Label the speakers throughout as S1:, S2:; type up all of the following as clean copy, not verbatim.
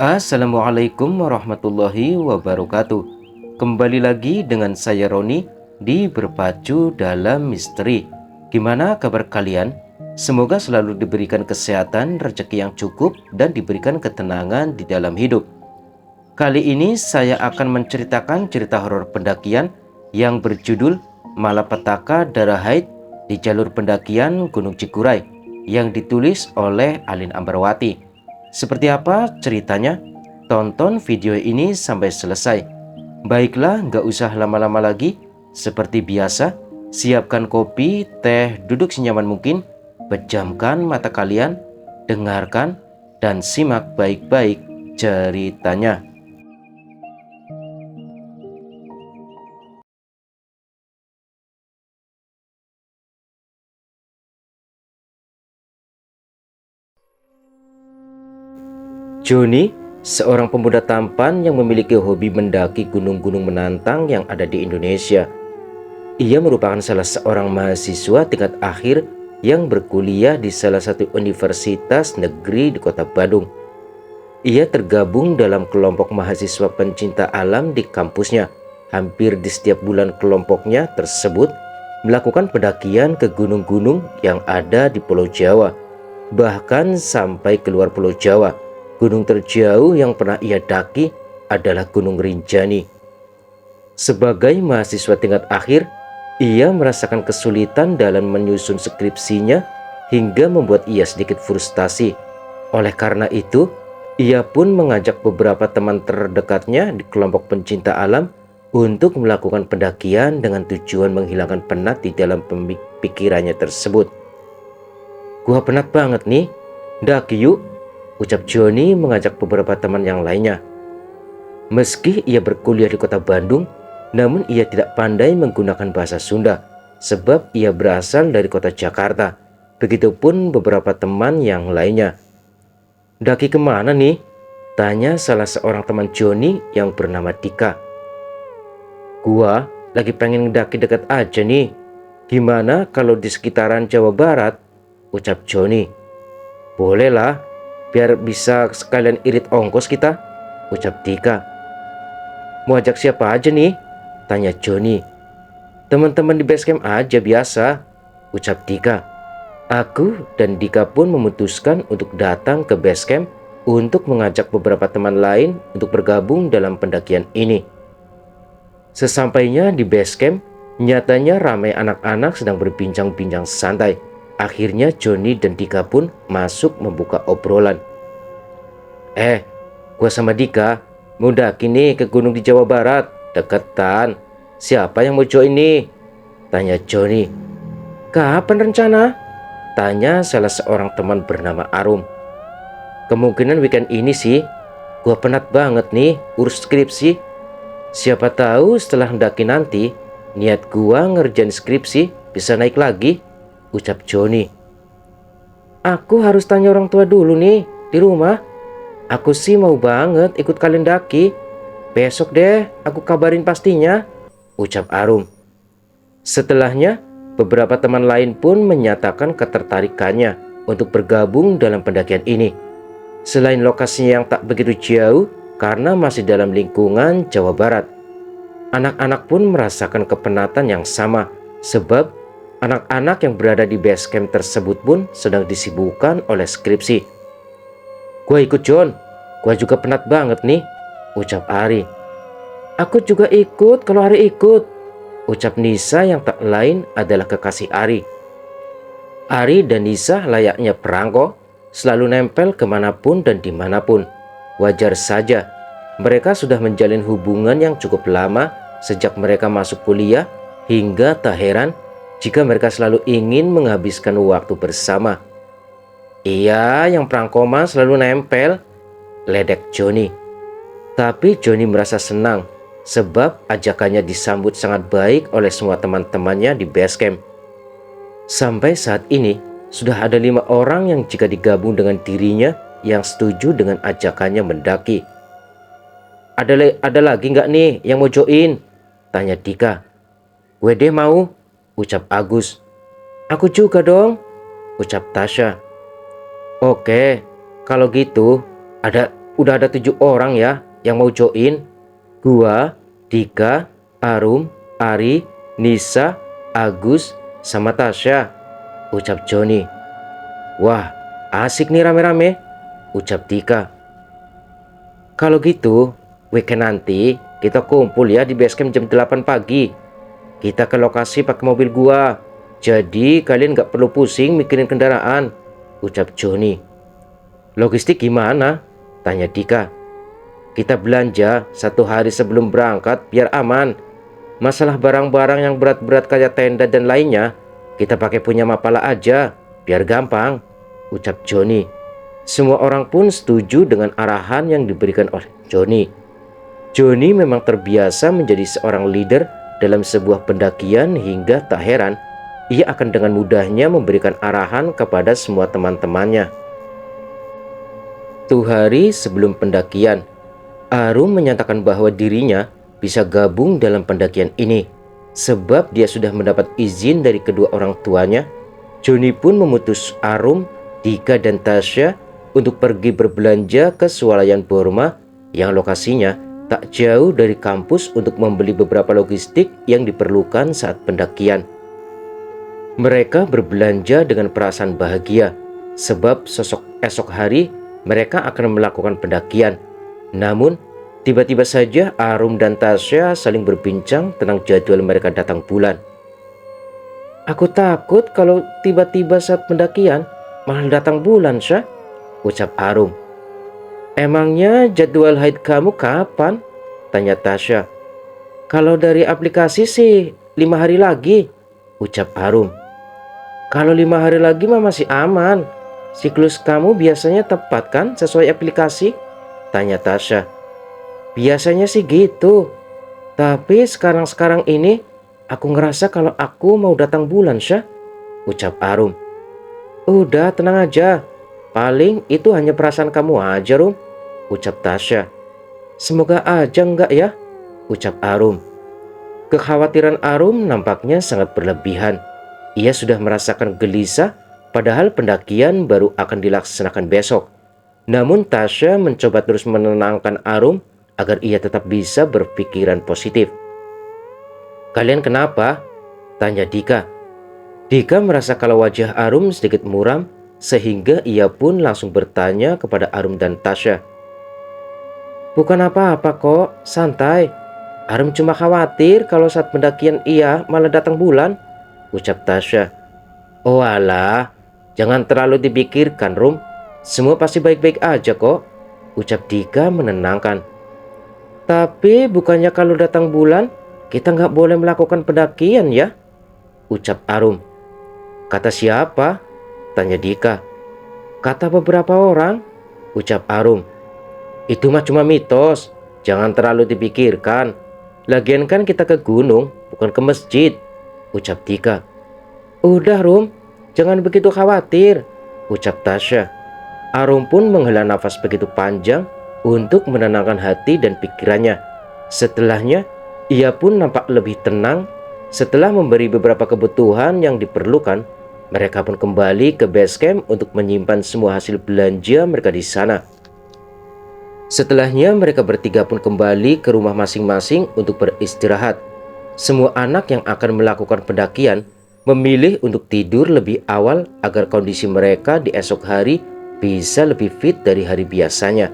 S1: Assalamualaikum warahmatullahi wabarakatuh. Kembali lagi dengan saya Roni di Berpacu Dalam Misteri. Gimana kabar kalian? Semoga selalu diberikan kesehatan, rezeki yang cukup, dan diberikan ketenangan di dalam hidup. Kali ini saya akan menceritakan cerita horor pendakian yang berjudul Malapetaka Darah Haid di jalur pendakian Gunung Cikuray yang ditulis oleh Alin Ambarwati. Seperti apa ceritanya? Tonton video ini sampai selesai. Baiklah, nggak usah lama-lama lagi. Seperti biasa, siapkan kopi, teh, duduk senyaman mungkin, pejamkan mata kalian, dengarkan, dan simak baik-baik ceritanya. Johnny, seorang pemuda tampan yang memiliki hobi mendaki gunung-gunung menantang yang ada di Indonesia. Ia merupakan salah seorang mahasiswa tingkat akhir yang berkuliah di salah satu universitas negeri di kota Bandung. Ia tergabung dalam kelompok mahasiswa pencinta alam di kampusnya. Hampir di setiap bulan kelompoknya tersebut melakukan pendakian ke gunung-gunung yang ada di Pulau Jawa, bahkan sampai keluar Pulau Jawa. Gunung terjauh yang pernah ia daki adalah Gunung Rinjani. Sebagai mahasiswa tingkat akhir, ia merasakan kesulitan dalam menyusun skripsinya hingga membuat ia sedikit frustasi. Oleh karena itu, ia pun mengajak beberapa teman terdekatnya di kelompok pencinta alam untuk melakukan pendakian dengan tujuan menghilangkan penat di dalam pikirannya tersebut. "Gua penat banget nih, daki yuk," ucap Johnny mengajak beberapa teman yang lainnya. Meski ia berkuliah di kota Bandung, namun ia tidak pandai menggunakan bahasa Sunda sebab ia berasal dari kota Jakarta. Begitupun beberapa teman yang lainnya. "Daki kemana nih?" tanya salah seorang teman Johnny yang bernama Dika. "Gua lagi pengen daki dekat aja nih. Gimana kalau di sekitaran Jawa Barat?" ucap Johnny. "Boleh lah, biar bisa sekalian irit ongkos kita," ucap Dika. "Mau ajak siapa aja nih?" tanya Johnny. "Teman-teman di base camp aja biasa," ucap Dika. Aku dan Dika pun memutuskan untuk datang ke base camp untuk mengajak beberapa teman lain untuk bergabung dalam pendakian ini. Sesampainya di base camp, nyatanya ramai anak-anak sedang berbincang-bincang santai. Akhirnya Johnny dan Dika pun masuk membuka obrolan. Gua sama Dika mau daki nih ke gunung di Jawa Barat, deketan. Siapa yang mau join nih?" tanya Johnny. "Kapan rencana?" tanya salah seorang teman bernama Arum. "Kemungkinan weekend ini sih. Gua penat banget nih urus skripsi. Siapa tahu setelah daki nanti, niat gua ngerjain skripsi bisa naik lagi," ucap Johnny. "Aku harus tanya orang tua dulu nih di rumah. Aku sih mau banget ikut kalian daki. Besok deh aku kabarin pastinya," ucap Arum. Setelahnya, beberapa teman lain pun menyatakan ketertarikannya untuk bergabung dalam pendakian ini. Selain lokasinya yang tak begitu jauh karena masih dalam lingkungan Jawa Barat, anak-anak pun merasakan kepenatan yang sama sebab anak-anak yang berada di base camp tersebut pun sedang disibukkan oleh skripsi. "Gua ikut John, gua juga penat banget nih," ucap Ari. "Aku juga ikut kalau Ari ikut," ucap Nisa yang tak lain adalah kekasih Ari. Ari dan Nisa layaknya perangko, selalu nempel kemanapun dan dimanapun. Wajar saja, mereka sudah menjalin hubungan yang cukup lama sejak mereka masuk kuliah, hingga tak heran jika mereka selalu ingin menghabiskan waktu bersama. "Iya, yang perangkoma selalu nempel," ledek Johnny. Tapi Johnny merasa senang sebab ajakannya disambut sangat baik oleh semua teman-temannya di base camp. Sampai saat ini sudah ada 5 orang yang jika digabung dengan dirinya yang setuju dengan ajakannya mendaki. Ada lagi nggak nih yang mau join?" tanya Dika. "Gue deh mau," ucap Agus. "Aku juga dong," ucap Tasya. "Oke, kalau gitu ada udah ada 7 orang ya yang mau join. Gua, Dika, Arum, Ari, Nisa, Agus, sama Tasya, ucap Joni. Wah, asik nih rame-rame, ucap Dika. Kalau gitu, weekend nanti kita kumpul ya di base camp jam 8 pagi. Kita ke lokasi pakai mobil gua. Jadi kalian gak perlu pusing mikirin kendaraan, ucap Joni. Logistik gimana? Tanya Dika. Kita belanja 1 hari sebelum berangkat biar aman. Masalah barang-barang yang berat-berat kayak tenda dan lainnya, kita pakai punya Mapala aja, biar gampang, ucap Joni. Semua orang pun setuju dengan arahan yang diberikan oleh Joni. Joni memang terbiasa menjadi seorang leader dalam sebuah pendakian hingga tak heran ia akan dengan mudahnya memberikan arahan kepada semua teman-temannya. 1 hari sebelum pendakian, Arum menyatakan bahwa dirinya bisa gabung dalam pendakian ini. Sebab dia sudah mendapat izin dari kedua orang tuanya. Joni pun memutus Arum, Dika dan Tasya untuk pergi berbelanja ke swalayan Borma yang lokasinya tak jauh dari kampus untuk membeli beberapa logistik yang diperlukan saat pendakian. Mereka berbelanja dengan perasaan bahagia sebab esok hari mereka akan melakukan pendakian. Namun tiba-tiba saja Arum dan Tasya saling berbincang tentang jadwal mereka datang bulan. Aku takut kalau tiba-tiba saat pendakian malah datang bulan, Syah, ucap Arum. Emangnya jadwal haid kamu kapan? Tanya Tasya. Kalau dari aplikasi sih 5 hari lagi, ucap Arum. Kalau 5 hari lagi mah masih aman. Siklus kamu biasanya tepat kan sesuai aplikasi? Tanya Tasya. Biasanya sih gitu. Tapi sekarang ini aku ngerasa kalau aku mau datang bulan, Syah, ucap Arum. Udah tenang aja. Paling itu hanya perasaan kamu aja, Rum, ucap Tasya. Semoga aja enggak ya, ucap Arum. Kekhawatiran Arum nampaknya sangat berlebihan. Ia sudah merasakan gelisah padahal pendakian baru akan dilaksanakan besok. Namun Tasya mencoba terus menenangkan Arum agar ia tetap bisa berpikiran positif. Kalian kenapa? Tanya Dika. Dika merasa kalau wajah Arum sedikit muram sehingga ia pun langsung bertanya kepada Arum dan Tasya. Bukan apa-apa kok, santai. Arum cuma khawatir kalau saat pendakian ia malah datang bulan, ucap Tasya. Oh alah, jangan terlalu dipikirkan, Rum. Semua pasti baik-baik aja kok, ucap Dika menenangkan. Tapi bukannya kalau datang bulan kita nggak boleh melakukan pendakian ya, ucap Arum. Kata siapa? Tanya Dika. Kata beberapa orang, ucap Arum. Itu mah cuma mitos, jangan terlalu dipikirkan. Lagian kan kita ke gunung, bukan ke masjid, ucap Dika. Udah Rum, jangan begitu khawatir, ucap Tasya. Arum pun menghela nafas begitu panjang untuk menenangkan hati dan pikirannya. Setelahnya, ia pun nampak lebih tenang. Setelah memberi beberapa kebutuhan yang diperlukan, mereka pun kembali ke base camp untuk menyimpan semua hasil belanja mereka di sana. Setelahnya mereka bertiga pun kembali ke rumah masing-masing untuk beristirahat. Semua anak yang akan melakukan pendakian memilih untuk tidur lebih awal agar kondisi mereka di esok hari bisa lebih fit dari hari biasanya.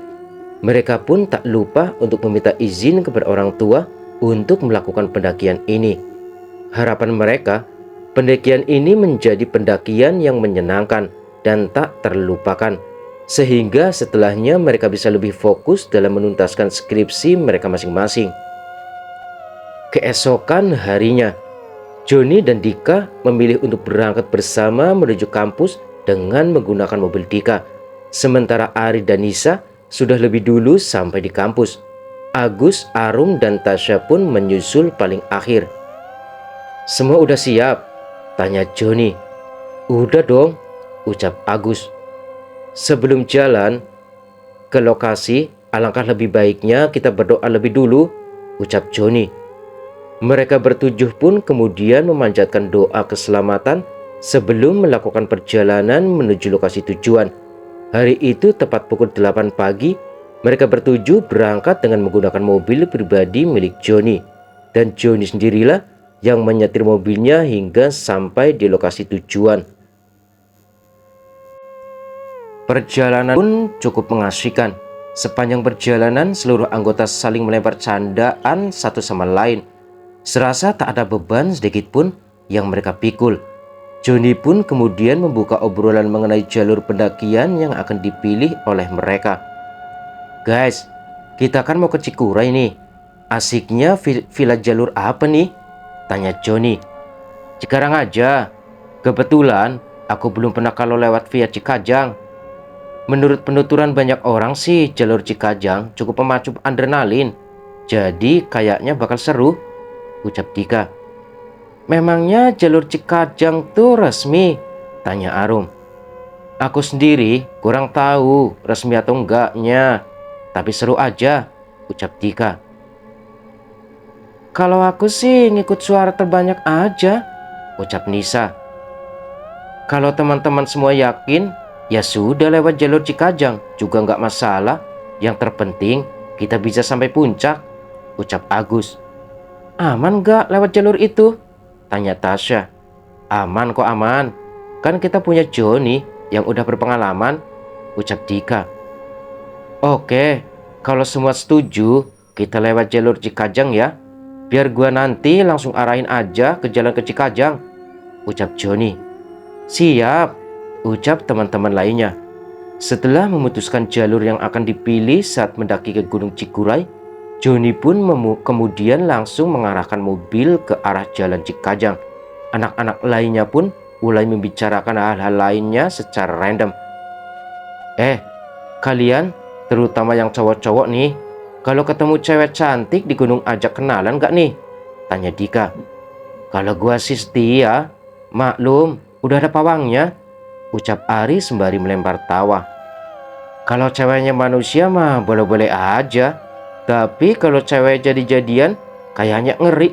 S1: Mereka pun tak lupa untuk meminta izin kepada orang tua untuk melakukan pendakian ini. Harapan mereka, pendakian ini menjadi pendakian yang menyenangkan dan tak terlupakan. Sehingga setelahnya mereka bisa lebih fokus dalam menuntaskan skripsi mereka masing-masing. Keesokan harinya, Joni dan Dika memilih untuk berangkat bersama menuju kampus dengan menggunakan mobil Dika. Sementara Ari dan Nisa sudah lebih dulu sampai di kampus. Agus, Arum, dan Tasya pun menyusul paling akhir. Semua udah siap? Tanya Joni. Udah dong, ucap Agus. Sebelum jalan ke lokasi, alangkah lebih baiknya kita berdoa lebih dulu, ucap Joni. Mereka bertujuh pun kemudian memanjatkan doa keselamatan sebelum melakukan perjalanan menuju lokasi tujuan. Hari itu tepat pukul 8 pagi, Mereka bertujuh berangkat dengan menggunakan mobil pribadi milik Johnny. Dan Johnny sendirilah yang menyetir mobilnya hingga sampai di lokasi tujuan. Perjalanan pun cukup mengasyikan. Sepanjang perjalanan seluruh anggota saling melempar candaan satu sama lain. Serasa tak ada beban sedikit pun yang mereka pikul. Johnny pun kemudian membuka obrolan mengenai jalur pendakian yang akan dipilih oleh mereka. Guys, kita kan mau ke Cikuray nih. Asiknya villa jalur apa nih? Tanya Johnny. Cikarang aja. Kebetulan aku belum pernah kalau lewat via Cikajang. Menurut penuturan banyak orang sih, jalur Cikajang cukup memacu adrenalin. Jadi kayaknya bakal seru, ucap Dika. Memangnya jalur Cikajang tuh resmi? Tanya Arum. Aku sendiri kurang tahu resmi atau enggaknya, tapi seru aja, ucap Dika. Kalau aku sih ngikut suara terbanyak aja, ucap Nisa. Kalau teman-teman semua yakin, ya sudah lewat jalur Cikajang juga nggak masalah. Yang terpenting kita bisa sampai puncak, ucap Agus. Aman nggak lewat jalur itu? Tanya Tasya. Aman kok aman. Kan kita punya Johnny yang udah berpengalaman, ucap Dika. Oke, kalau semua setuju, kita lewat jalur Cikajang ya. Biar gua nanti langsung arahin aja ke jalan ke Cikajang, ucap Johnny. Siap, ucap teman-teman lainnya. Setelah memutuskan jalur yang akan dipilih saat mendaki ke Gunung Cikuray, Johnny pun kemudian langsung mengarahkan mobil ke arah jalan Cikajang. Anak-anak lainnya pun mulai membicarakan hal-hal lainnya secara random. Kalian, terutama yang cowok-cowok nih, kalau ketemu cewek cantik di gunung ajak kenalan gak nih? Tanya Dika. Kalau gua sih setia, maklum, udah ada pawangnya, ucap Ari sembari melempar tawa. Kalau ceweknya manusia mah boleh-boleh aja. Tapi kalau cewek jadi-jadian kayaknya ngeri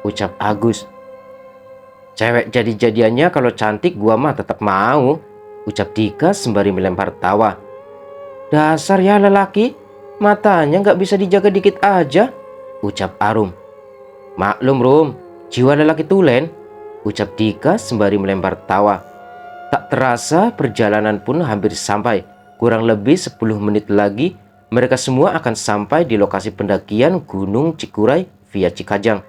S1: ucap Agus. Cewek jadi-jadiannya kalau cantik gua mah tetap mau, ucap Dika sembari melempar tawa. Dasar ya lelaki, matanya nggak bisa dijaga dikit aja, ucap Arum. Maklum Rum, jiwa lelaki tulen, ucap Dika sembari melempar tawa. Tak terasa perjalanan pun hampir sampai. Kurang lebih 10 menit lagi mereka semua akan sampai di lokasi pendakian Gunung Cikuray via Cikajang.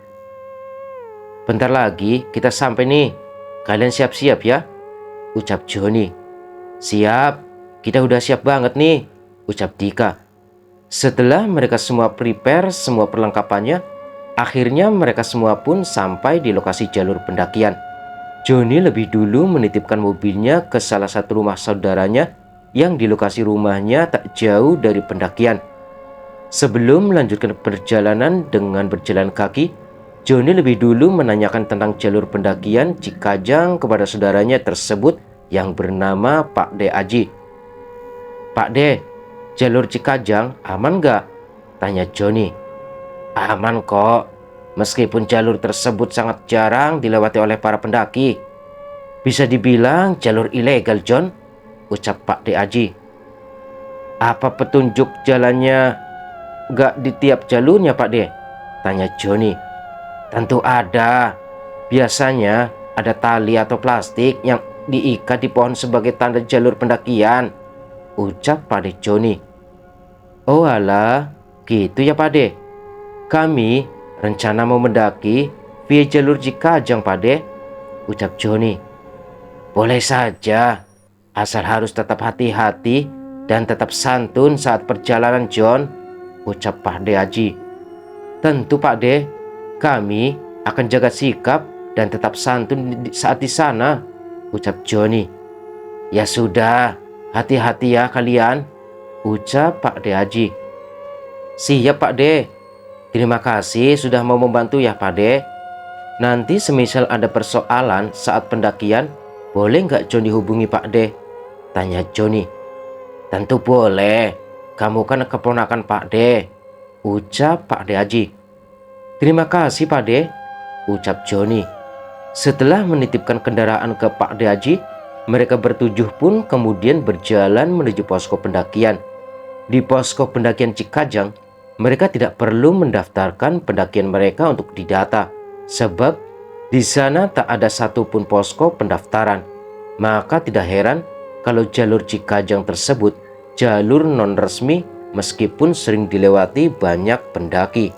S1: Bentar lagi kita sampai nih. Kalian siap-siap ya, ucap Johnny. Siap, kita udah siap banget nih, ucap Dika. Setelah mereka semua prepare semua perlengkapannya, akhirnya mereka semua pun sampai di lokasi jalur pendakian. Johnny lebih dulu menitipkan mobilnya ke salah satu rumah saudaranya yang di lokasi rumahnya tak jauh dari pendakian. Sebelum melanjutkan perjalanan dengan berjalan kaki, Johnny lebih dulu menanyakan tentang jalur pendakian Cikajang kepada saudaranya tersebut yang bernama Pak De Aji. Pak De, jalur Cikajang aman gak? Tanya Johnny. Aman kok, meskipun jalur tersebut sangat jarang dilewati oleh para pendaki. Bisa dibilang jalur ilegal, John, ucap Pak De Aji. Apa petunjuk jalannya gak di tiap jalurnya Pak De? Tanya Johnny. Tentu ada. Biasanya ada tali atau plastik yang diikat di pohon sebagai tanda jalur pendakian, ucap Pak De Johnny. Oh alah, gitu ya Pak De. Kami rencana mau mendaki via jalur Cikajang Pak De, ucap Johnny. Boleh saja, asal harus tetap hati-hati dan tetap santun saat perjalanan John, ucap Pak De Aji. Tentu Pak De, kami akan jaga sikap dan tetap santun saat di sana, ucap Johnny. Ya sudah, hati-hati ya kalian, ucap Pak De Aji. Siap Pak De, terima kasih sudah mau membantu ya Pak De. Nanti semisal ada persoalan saat pendakian, boleh nggak John dihubungi Pak De? Tanya Johnny. Tentu boleh, kamu kan keponakan Pak De, ucap Pak De Aji. Terima kasih Pak De, ucap Johnny. Setelah menitipkan kendaraan ke Pak De Aji, mereka bertujuh pun kemudian berjalan menuju posko pendakian. Di posko pendakian Cikajang, mereka tidak perlu mendaftarkan pendakian mereka untuk didata, sebab di sana tak ada satupun posko pendaftaran. Maka tidak heran kalau jalur Cikajang tersebut jalur non-resmi meskipun sering dilewati banyak pendaki.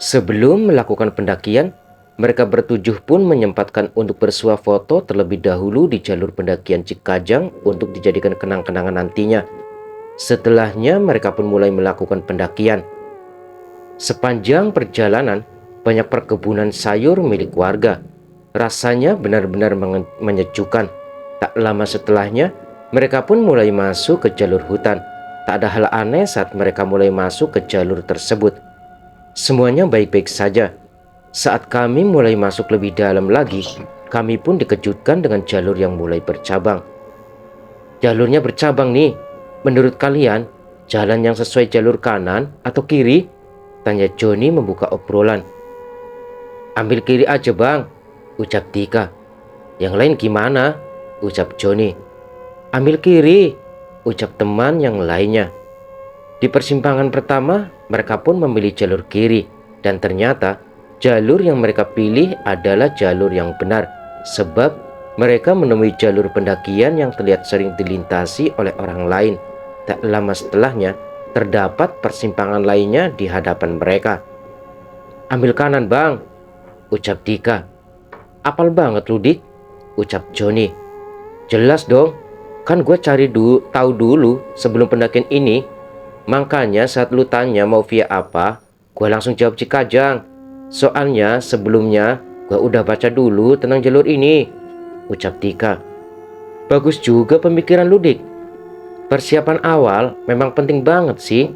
S1: Sebelum melakukan pendakian, mereka bertujuh pun menyempatkan untuk bersuah foto terlebih dahulu di jalur pendakian Cikajang untuk dijadikan kenang-kenangan nantinya. Setelahnya mereka pun mulai melakukan pendakian. Sepanjang perjalanan, banyak perkebunan sayur milik warga. Rasanya benar-benar menyejukkan. Tak lama setelahnya, mereka pun mulai masuk ke jalur hutan. Tak ada hal aneh saat mereka mulai masuk ke jalur tersebut. Semuanya baik-baik saja. Saat kami mulai masuk lebih dalam lagi, kami pun dikejutkan dengan jalur yang mulai bercabang. Jalurnya bercabang nih. Menurut kalian, jalan yang sesuai jalur kanan atau kiri? Tanya Joni membuka obrolan. Ambil kiri aja bang, ucap Tika. Yang lain gimana? Ucap Joni. Ambil kiri, ucap teman yang lainnya. Di persimpangan pertama, mereka pun memilih jalur kiri. Dan ternyata jalur yang mereka pilih adalah jalur yang benar. Sebab mereka menemui jalur pendakian yang terlihat sering dilintasi oleh orang lain. Tak lama setelahnya, terdapat persimpangan lainnya di hadapan mereka. Ambil kanan bang, ucap Dika. Apal banget lu Dik, ucap Joni. Jelas dong, kan gue cari tahu dulu sebelum pendakian ini. Makanya saat lu tanya mau via apa, gue langsung jawab Cikajang. Soalnya sebelumnya gue udah baca dulu tentang jalur ini, ucap Dika. Bagus juga pemikiran lu Dik. Persiapan awal memang penting banget sih.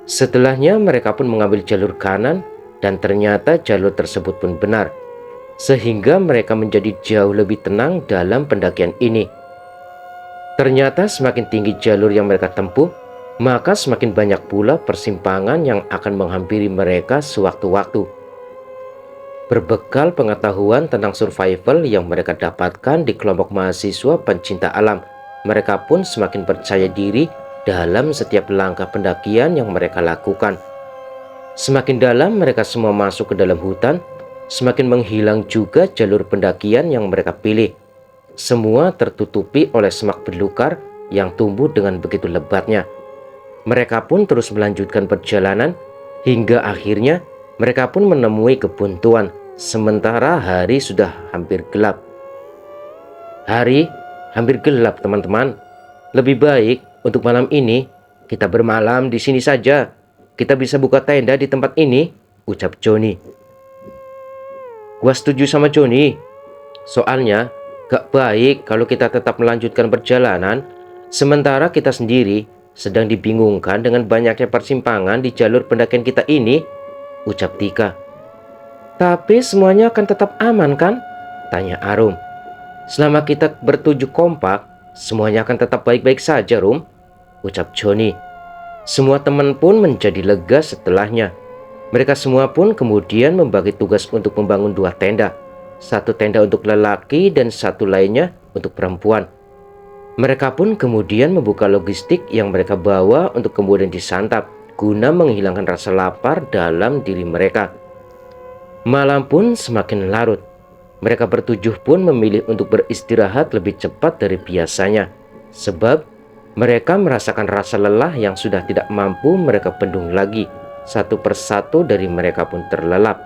S1: Setelahnya mereka pun mengambil jalur kanan dan ternyata jalur tersebut pun benar. Sehingga mereka menjadi jauh lebih tenang dalam pendakian ini. Ternyata semakin tinggi jalur yang mereka tempuh, maka semakin banyak pula persimpangan yang akan menghampiri mereka sewaktu-waktu. Berbekal pengetahuan tentang survival yang mereka dapatkan di kelompok mahasiswa pencinta alam, mereka pun semakin percaya diri dalam setiap langkah pendakian yang mereka lakukan. Semakin dalam mereka semua masuk ke dalam hutan, semakin menghilang juga jalur pendakian yang mereka pilih. Semua tertutupi oleh semak belukar yang tumbuh dengan begitu lebatnya. Mereka pun terus melanjutkan perjalanan hingga akhirnya mereka pun menemui kebuntuan sementara hari sudah hampir gelap. Hari hampir gelap teman-teman. Lebih baik untuk malam ini kita bermalam di sini saja. Kita bisa buka tenda di tempat ini, ucap Joni. Gua setuju sama Joni. Soalnya gak baik kalau kita tetap melanjutkan perjalanan sementara kita sendiri sedang dibingungkan dengan banyaknya persimpangan di jalur pendakian kita ini, ucap Tika. Tapi semuanya akan tetap aman kan? Tanya Arum. Selama kita bertujuh kompak, semuanya akan tetap baik-baik saja, Rum, ucap Joni. Semua teman pun menjadi lega setelahnya. Mereka semua pun kemudian membagi tugas untuk membangun dua tenda. Satu tenda untuk lelaki dan satu lainnya untuk perempuan. Mereka pun kemudian membuka logistik yang mereka bawa untuk kemudian disantap guna menghilangkan rasa lapar dalam diri mereka. Malam pun semakin larut. Mereka bertujuh pun memilih untuk beristirahat lebih cepat dari biasanya. Sebab mereka merasakan rasa lelah yang sudah tidak mampu mereka bendung lagi. Satu persatu dari mereka pun terlelap.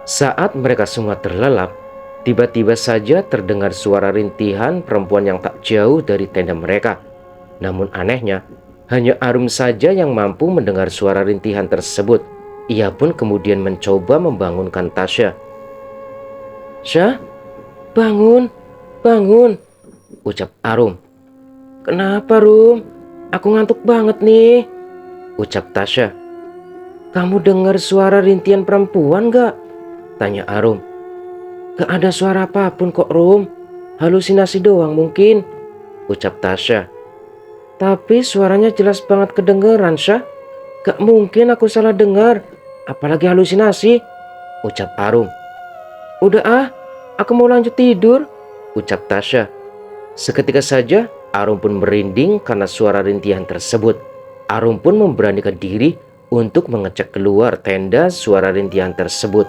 S1: Saat mereka semua terlelap, tiba-tiba saja terdengar suara rintihan perempuan yang tak jauh dari tenda mereka. Namun anehnya, hanya Arum saja yang mampu mendengar suara rintihan tersebut. Ia pun kemudian mencoba membangunkan Tasya. Syah, bangun, bangun, ucap Arum. Kenapa Rum? Aku ngantuk banget nih, ucap Tasya. Kamu dengar suara rintihan perempuan gak? Tanya Arum. Gak ada suara apapun kok Rum. Halusinasi doang mungkin, ucap Tasya. Tapi suaranya jelas banget kedengeran Syah. Gak mungkin aku salah dengar, apalagi halusinasi, ucap Arum. Udah aku mau lanjut tidur, ucap Tasya. Seketika saja Arum pun merinding karena suara rintihan tersebut. Arum pun memberanikan diri untuk mengecek keluar tenda suara rintihan tersebut.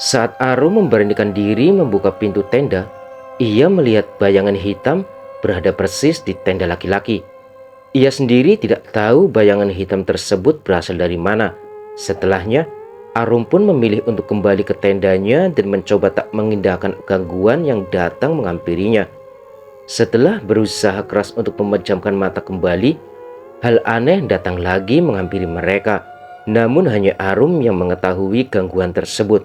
S1: Saat Arum memberanikan diri membuka pintu tenda, ia melihat bayangan hitam berada persis di tenda laki-laki. Ia sendiri tidak tahu bayangan hitam tersebut berasal dari mana. Setelahnya, Arum pun memilih untuk kembali ke tendanya dan mencoba tak mengindahkan gangguan yang datang menghampirinya. Setelah berusaha keras untuk memejamkan mata kembali, hal aneh datang lagi menghampiri mereka. Namun hanya Arum yang mengetahui gangguan tersebut.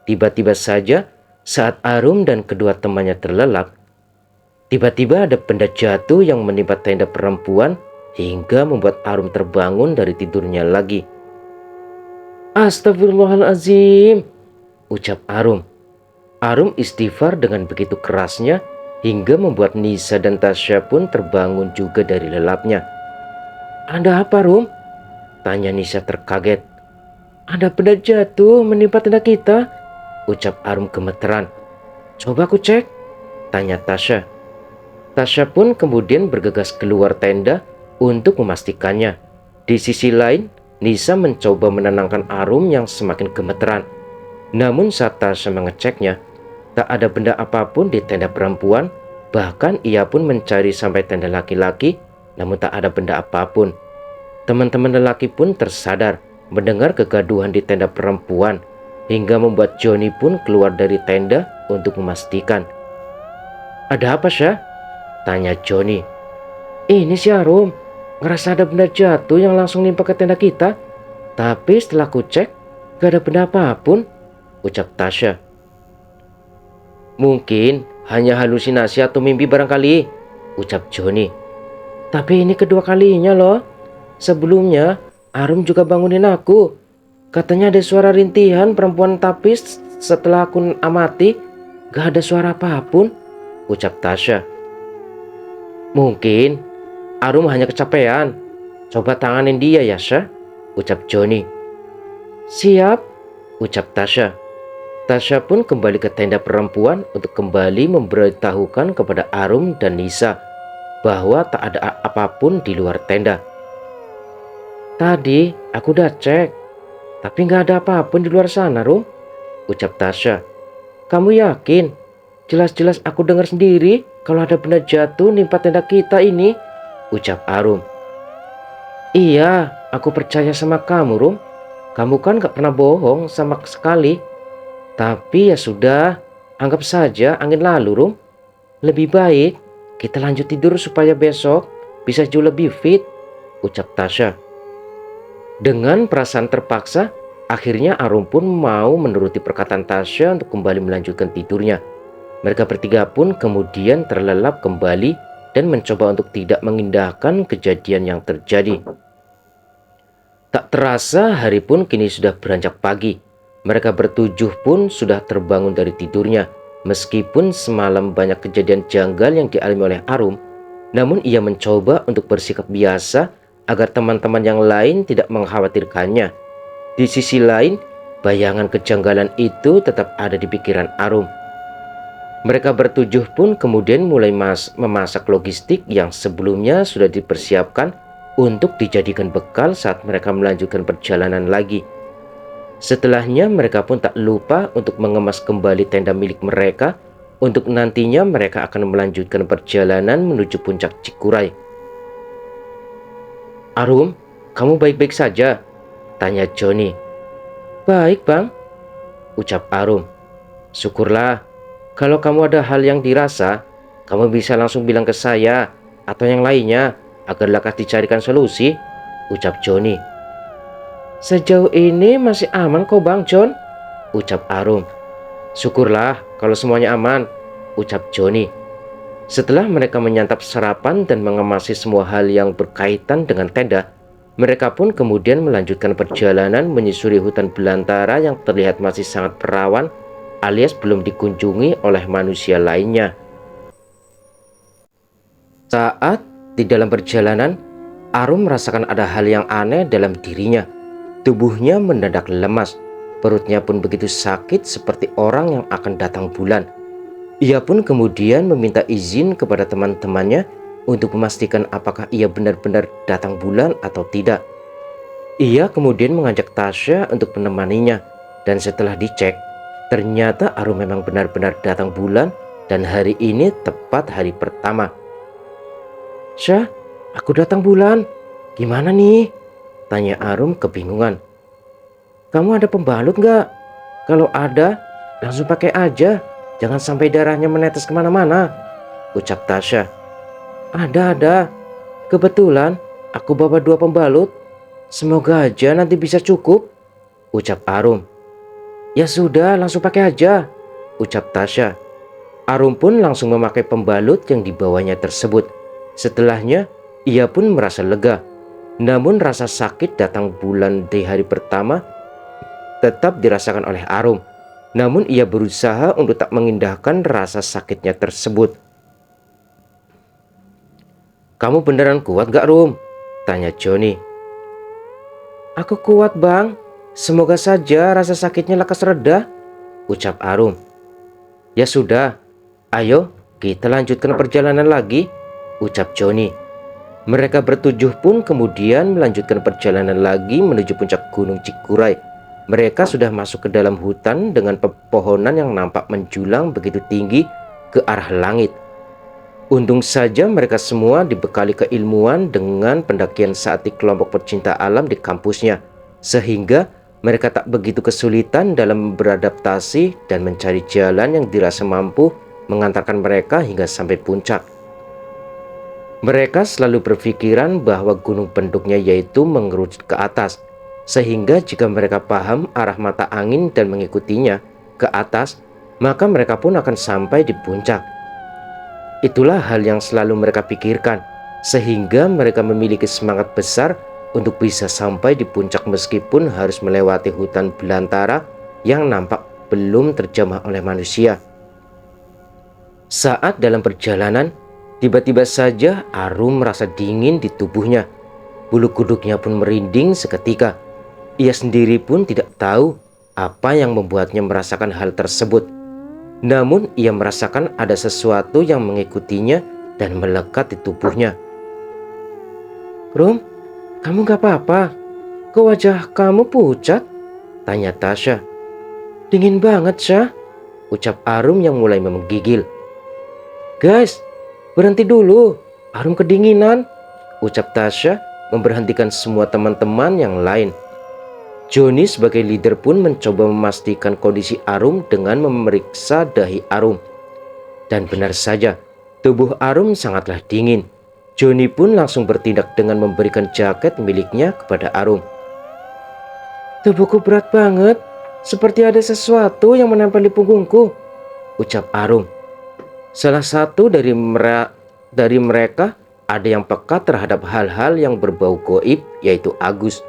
S1: Tiba-tiba saja, saat Arum dan kedua temannya terlelap, tiba-tiba ada benda jatuh yang menimpa tenda perempuan hingga membuat Arum terbangun dari tidurnya lagi. "Astagfirullahaladzim," ucap Arum. Arum istighfar dengan begitu kerasnya hingga membuat Nisa dan Tasya pun terbangun juga dari lelapnya. "Ada apa, Rum?" tanya Nisa terkaget. "Ada benda jatuh menimpa tenda kita," ucap Arum gemeteran. "Coba aku cek," tanya Tasya. Tasya pun kemudian bergegas keluar tenda untuk memastikannya. Di sisi lain, Nisa mencoba menenangkan Arum yang semakin gemeteran. Namun saat Tasya mengeceknya, tak ada benda apapun di tenda perempuan. Bahkan ia pun mencari sampai tenda laki-laki, namun tak ada benda apapun. Teman-teman lelaki pun tersadar mendengar kegaduhan di tenda perempuan, hingga membuat Johnny pun keluar dari tenda untuk memastikan. "Ada apa, Syah?" tanya Johnny. "Ini si Arum ngerasa ada benda jatuh yang langsung nimpa ke tenda kita. Tapi setelah ku cek, gak ada benda apapun," ucap Tasya. "Mungkin hanya halusinasi atau mimpi barangkali," ucap Johnny. "Tapi ini kedua kalinya loh. Sebelumnya Arum juga bangunin aku. Katanya ada suara rintihan perempuan, tapi setelah aku amati gak ada suara apapun," ucap Tasya. "Mungkin Arum hanya kecapean. Coba tanganin dia ya, Syah," ucap Johnny. "Siap," ucap Tasya. Tasya pun kembali ke tenda perempuan untuk kembali memberitahukan kepada Arum dan Nisa bahwa tak ada apapun di luar tenda. "Tadi aku udah cek, tapi gak ada apapun di luar sana, Rum," ucap Tasya. "Kamu yakin? Jelas-jelas aku dengar sendiri kalau ada benda jatuh nimpa tenda kita ini," ucap Arum. "Iya, aku percaya sama kamu, Rum. Kamu kan gak pernah bohong sama sekali. Tapi ya sudah, anggap saja angin lalu, Rum. Lebih baik kita lanjut tidur supaya besok bisa jauh lebih fit," ucap Tasya. Dengan perasaan terpaksa, akhirnya Arum pun mau menuruti perkataan Tasya untuk kembali melanjutkan tidurnya. Mereka bertiga pun kemudian terlelap kembali dan mencoba untuk tidak mengindahkan kejadian yang terjadi. Tak terasa hari pun kini sudah beranjak pagi. Mereka bertujuh pun sudah terbangun dari tidurnya. Meskipun semalam banyak kejadian janggal yang dialami oleh Arum, namun ia mencoba untuk bersikap biasa agar teman-teman yang lain tidak mengkhawatirkannya. Di sisi lain, bayangan kejanggalan itu tetap ada di pikiran Arum. Mereka bertujuh pun kemudian mulai memasak logistik yang sebelumnya sudah dipersiapkan untuk dijadikan bekal saat mereka melanjutkan perjalanan lagi. Setelahnya mereka pun tak lupa untuk mengemas kembali tenda milik mereka untuk nantinya mereka akan melanjutkan perjalanan menuju puncak Cikuray. "Arum, kamu baik-baik saja?" tanya Johnny. "Baik, Bang," ucap Arum. "Syukurlah. Kalau kamu ada hal yang dirasa, kamu bisa langsung bilang ke saya atau yang lainnya agar lekas dicarikan solusi," ucap Johnny. "Sejauh ini masih aman kok, Bang John," ucap Arum. "Syukurlah kalau semuanya aman," ucap Johnny. Setelah mereka menyantap sarapan dan mengemasi semua hal yang berkaitan dengan tenda, mereka pun kemudian melanjutkan perjalanan menyusuri hutan belantara yang terlihat masih sangat perawan alias belum dikunjungi oleh manusia lainnya. Saat di dalam perjalanan, Arum merasakan ada hal yang aneh dalam dirinya. Tubuhnya mendadak lemas, perutnya pun begitu sakit seperti orang yang akan datang bulan. Ia pun kemudian meminta izin kepada teman-temannya untuk memastikan apakah ia benar-benar datang bulan atau tidak. Ia kemudian mengajak Tasya untuk menemaninya, dan setelah dicek, ternyata Arum memang benar-benar datang bulan dan hari ini tepat hari pertama. "Syah, aku datang bulan. Gimana nih?" tanya Arum kebingungan. "Kamu ada pembalut nggak? Kalau ada, langsung pakai aja. Jangan sampai darahnya menetes kemana-mana," ucap Tasya. Ada. Kebetulan aku bawa 2 pembalut. Semoga aja nanti bisa cukup," ucap Arum. "Ya sudah, langsung pakai aja," ucap Tasya. Arum pun langsung memakai pembalut yang dibawanya tersebut. Setelahnya, ia pun merasa lega. Namun rasa sakit datang bulan di hari pertama tetap dirasakan oleh Arum. Namun ia berusaha untuk tak mengindahkan rasa sakitnya tersebut. "Kamu beneran kuat gak, Rum?" tanya Joni. "Aku kuat, Bang. Semoga saja rasa sakitnya lekas reda," ucap Arum. "Ya sudah, ayo kita lanjutkan perjalanan lagi," ucap Joni. Mereka bertujuh pun kemudian melanjutkan perjalanan lagi menuju puncak Gunung Cikuray. Mereka sudah masuk ke dalam hutan dengan pepohonan yang nampak menjulang begitu tinggi ke arah langit. Untung saja mereka semua dibekali keilmuan dengan pendakian saat di kelompok pecinta alam di kampusnya, sehingga mereka tak begitu kesulitan dalam beradaptasi dan mencari jalan yang dirasa mampu mengantarkan mereka hingga sampai puncak. Mereka selalu berpikiran bahwa gunung penduknya yaitu mengerucut ke atas, sehingga jika mereka paham arah mata angin dan mengikutinya ke atas, maka mereka pun akan sampai di puncak. Itulah hal yang selalu mereka pikirkan, sehingga mereka memiliki semangat besar untuk bisa sampai di puncak meskipun harus melewati hutan belantara yang nampak belum terjamah oleh manusia. Saat dalam perjalanan, tiba-tiba saja Arum merasa dingin di tubuhnya. Bulu kuduknya pun merinding seketika. Ia sendiri pun tidak tahu apa yang membuatnya merasakan hal tersebut. Namun ia merasakan ada sesuatu yang mengikutinya dan melekat di tubuhnya. "Rum, kamu gak apa-apa? Kok wajah kamu pucat?" tanya Tasya. "Dingin banget, Syah," ucap Arum yang mulai menggigil. "Guys, berhenti dulu, Arum kedinginan," ucap Tasya memberhentikan semua teman-teman yang lain. Joni sebagai leader pun mencoba memastikan kondisi Arum dengan memeriksa dahi Arum. Dan benar saja, tubuh Arum sangatlah dingin. Joni pun langsung bertindak dengan memberikan jaket miliknya kepada Arum. "Tubuhku berat banget, seperti ada sesuatu yang menempel di punggungku," ucap Arum. Salah satu dari mereka ada yang peka terhadap hal-hal yang berbau goib, yaitu Agus.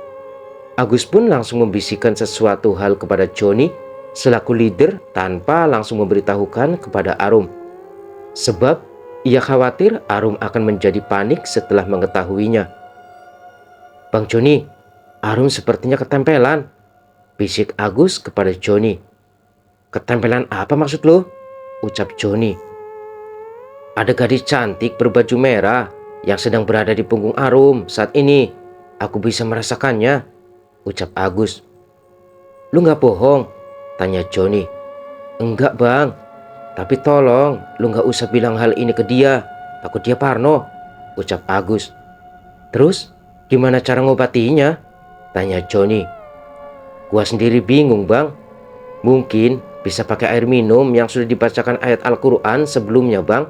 S1: Agus pun langsung membisikkan sesuatu hal kepada Joni selaku leader tanpa langsung memberitahukan kepada Arum. Sebab ia khawatir Arum akan menjadi panik setelah mengetahuinya. "Bang Joni, Arum sepertinya ketempelan," bisik Agus kepada Joni. "Ketempelan apa maksud lo?" ucap Joni. "Ada gadis cantik berbaju merah yang sedang berada di punggung Arum saat ini. Aku bisa merasakannya," ucap Agus. "Lu gak bohong?" tanya Joni. "Enggak bang, tapi tolong lu gak usah bilang hal ini ke dia, takut dia parno," ucap Agus. "Terus gimana cara ngobatinya?" tanya Joni. "Gua sendiri bingung bang. Mungkin bisa pakai air minum yang sudah dibacakan ayat Al-Quran sebelumnya bang,"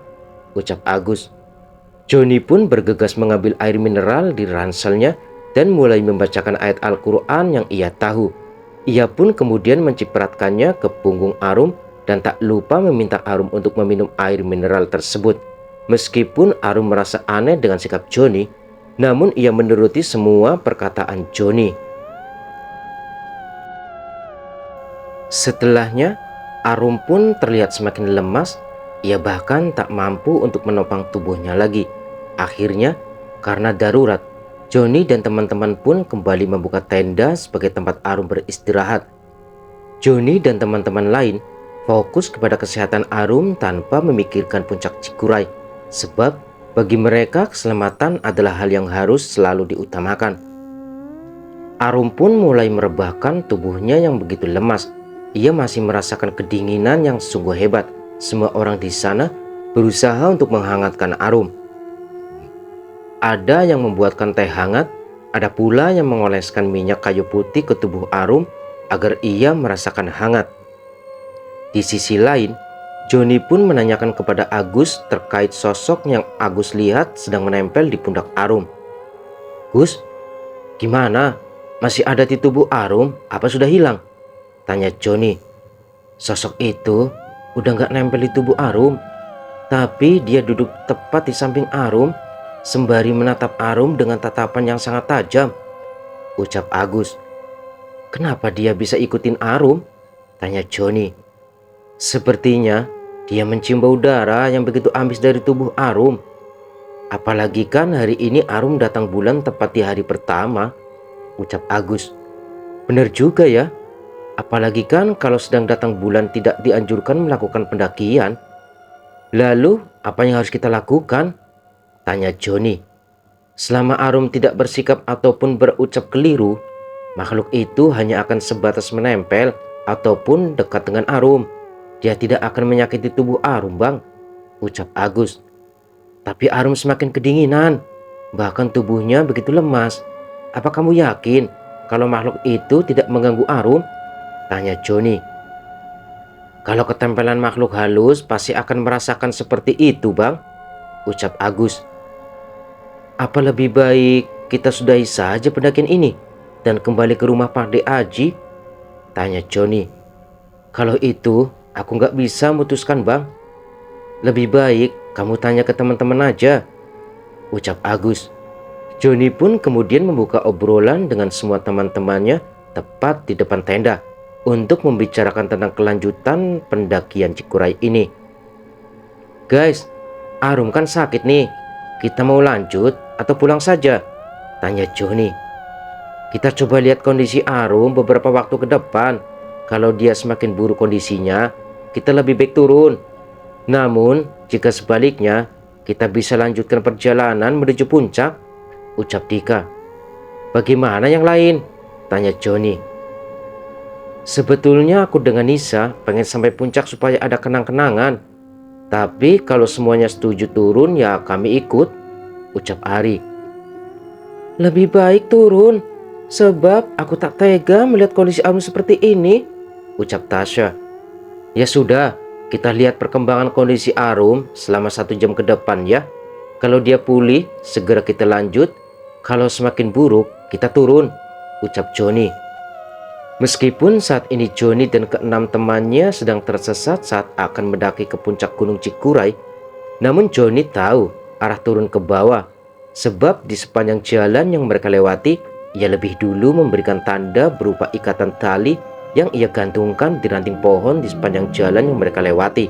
S1: ucap Agus. Joni pun bergegas mengambil air mineral di ranselnya dan mulai membacakan ayat Al-Quran yang ia tahu. Ia pun kemudian mencipratkannya ke punggung Arum dan tak lupa meminta Arum untuk meminum air mineral tersebut. Meskipun Arum merasa aneh dengan sikap Joni, namun ia menuruti semua perkataan Joni. Setelahnya, Arum pun terlihat semakin lemas. Ia bahkan tak mampu untuk menopang tubuhnya lagi. Akhirnya, karena darurat, Joni dan teman-teman pun kembali membuka tenda sebagai tempat Arum beristirahat. Joni dan teman-teman lain fokus kepada kesehatan Arum tanpa memikirkan puncak Cikuray, sebab bagi mereka keselamatan adalah hal yang harus selalu diutamakan. Arum pun mulai merebahkan tubuhnya yang begitu lemas. Ia masih merasakan kedinginan yang sungguh hebat. Semua orang di sana berusaha untuk menghangatkan Arum. Ada yang membuatkan teh hangat, ada pula yang mengoleskan minyak kayu putih ke tubuh Arum agar ia merasakan hangat. Di sisi lain, Joni pun menanyakan kepada Agus terkait sosok yang Agus lihat sedang menempel di pundak Arum. "Gus, gimana? Masih ada di tubuh Arum? Apa sudah hilang?" tanya Joni. "Sosok itu udah gak nempel di tubuh Arum, tapi dia duduk tepat di samping Arum sembari menatap Arum dengan tatapan yang sangat tajam," ucap Agus. "Kenapa dia bisa ikutin Arum?" tanya Joni. "Sepertinya dia mencium bau darah yang begitu amis dari tubuh Arum. Apalagi kan hari ini Arum datang bulan tepat di hari pertama," ucap Agus. "Benar juga ya. Apalagi kan kalau sedang datang bulan tidak dianjurkan melakukan pendakian. Lalu apa yang harus kita lakukan?" tanya Joni. "Selama Arum tidak bersikap ataupun berucap keliru, makhluk itu hanya akan sebatas menempel ataupun dekat dengan Arum. Dia tidak akan menyakiti tubuh Arum, Bang," ucap Agus. "Tapi Arum semakin kedinginan, bahkan tubuhnya begitu lemas. Apa kamu yakin kalau makhluk itu tidak mengganggu Arum?" tanya Joni. "Kalau ketempelan makhluk halus pasti akan merasakan seperti itu, Bang," ucap Agus. "Apa lebih baik kita sudahi saja pendakian ini dan kembali ke rumah Pak De Aji?" tanya Joni. "Kalau itu aku nggak bisa memutuskan, Bang. Lebih baik kamu tanya ke teman-teman aja," ucap Agus. Joni pun kemudian membuka obrolan dengan semua teman-temannya tepat di depan tenda untuk membicarakan tentang kelanjutan pendakian Cikuray ini. "Guys, Arum kan sakit nih. Kita mau lanjut atau pulang saja?" tanya Joni. "Kita coba lihat kondisi Arum beberapa waktu ke depan. Kalau dia semakin buruk kondisinya, kita lebih baik turun. Namun, jika sebaliknya, kita bisa lanjutkan perjalanan menuju puncak," ucap Dika. "Bagaimana yang lain?" tanya Joni. "Sebetulnya aku dengan Nisa pengen sampai puncak supaya ada kenang-kenangan. Tapi kalau semuanya setuju turun ya kami ikut," ucap Ari. "Lebih baik turun, sebab aku tak tega melihat kondisi Arum seperti ini," ucap Tasya. "Ya sudah, kita lihat perkembangan kondisi Arum selama 1 jam ke depan ya. Kalau dia pulih, segera kita lanjut. Kalau semakin buruk, kita turun," ucap Joni. Meskipun saat ini Joni dan keenam temannya sedang tersesat saat akan mendaki ke puncak Gunung Cikuray, namun Joni tahu arah turun ke bawah, sebab di sepanjang jalan yang mereka lewati, ia lebih dulu memberikan tanda berupa ikatan tali yang ia gantungkan di ranting pohon di sepanjang jalan yang mereka lewati.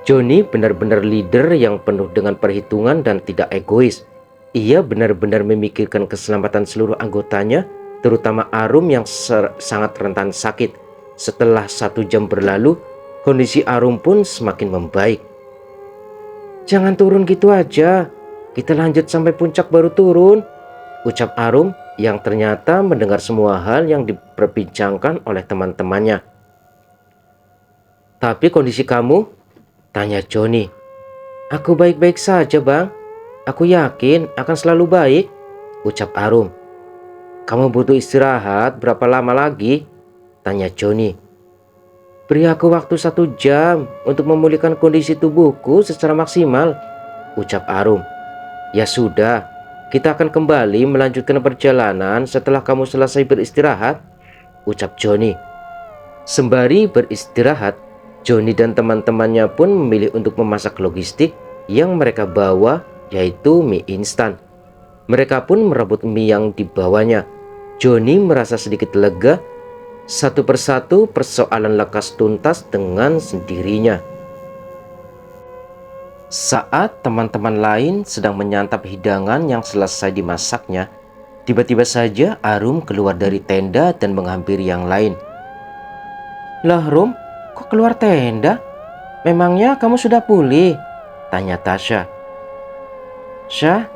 S1: Joni benar-benar leader yang penuh dengan perhitungan dan tidak egois. Ia benar-benar memikirkan keselamatan seluruh anggotanya, terutama Arum yang sangat rentan sakit. Setelah 1 jam berlalu, kondisi Arum pun semakin membaik. "Jangan turun gitu aja, kita lanjut sampai puncak baru turun," ucap Arum yang ternyata mendengar semua hal yang diperbincangkan oleh teman-temannya. "Tapi kondisi kamu?" tanya Joni. "Aku baik-baik saja, Bang. Aku yakin akan selalu baik," ucap Arum. "Kamu butuh istirahat berapa lama lagi?" tanya Joni. "Beri aku waktu 1 jam untuk memulihkan kondisi tubuhku secara maksimal," ucap Arum. "Ya sudah, kita akan kembali melanjutkan perjalanan setelah kamu selesai beristirahat," ucap Joni. Sembari beristirahat, Joni dan teman-temannya pun memilih untuk memasak logistik yang mereka bawa, yaitu mie instan. Mereka pun merebut mie yang dibawanya. Joni merasa sedikit lega. Satu persatu persoalan lekas tuntas dengan sendirinya. Saat teman-teman lain sedang menyantap hidangan yang selesai dimasaknya, tiba-tiba saja Arum keluar dari tenda dan menghampiri yang lain. "Lah Rum, kok keluar tenda? Memangnya kamu sudah pulih? Tanya Tasya. Syah,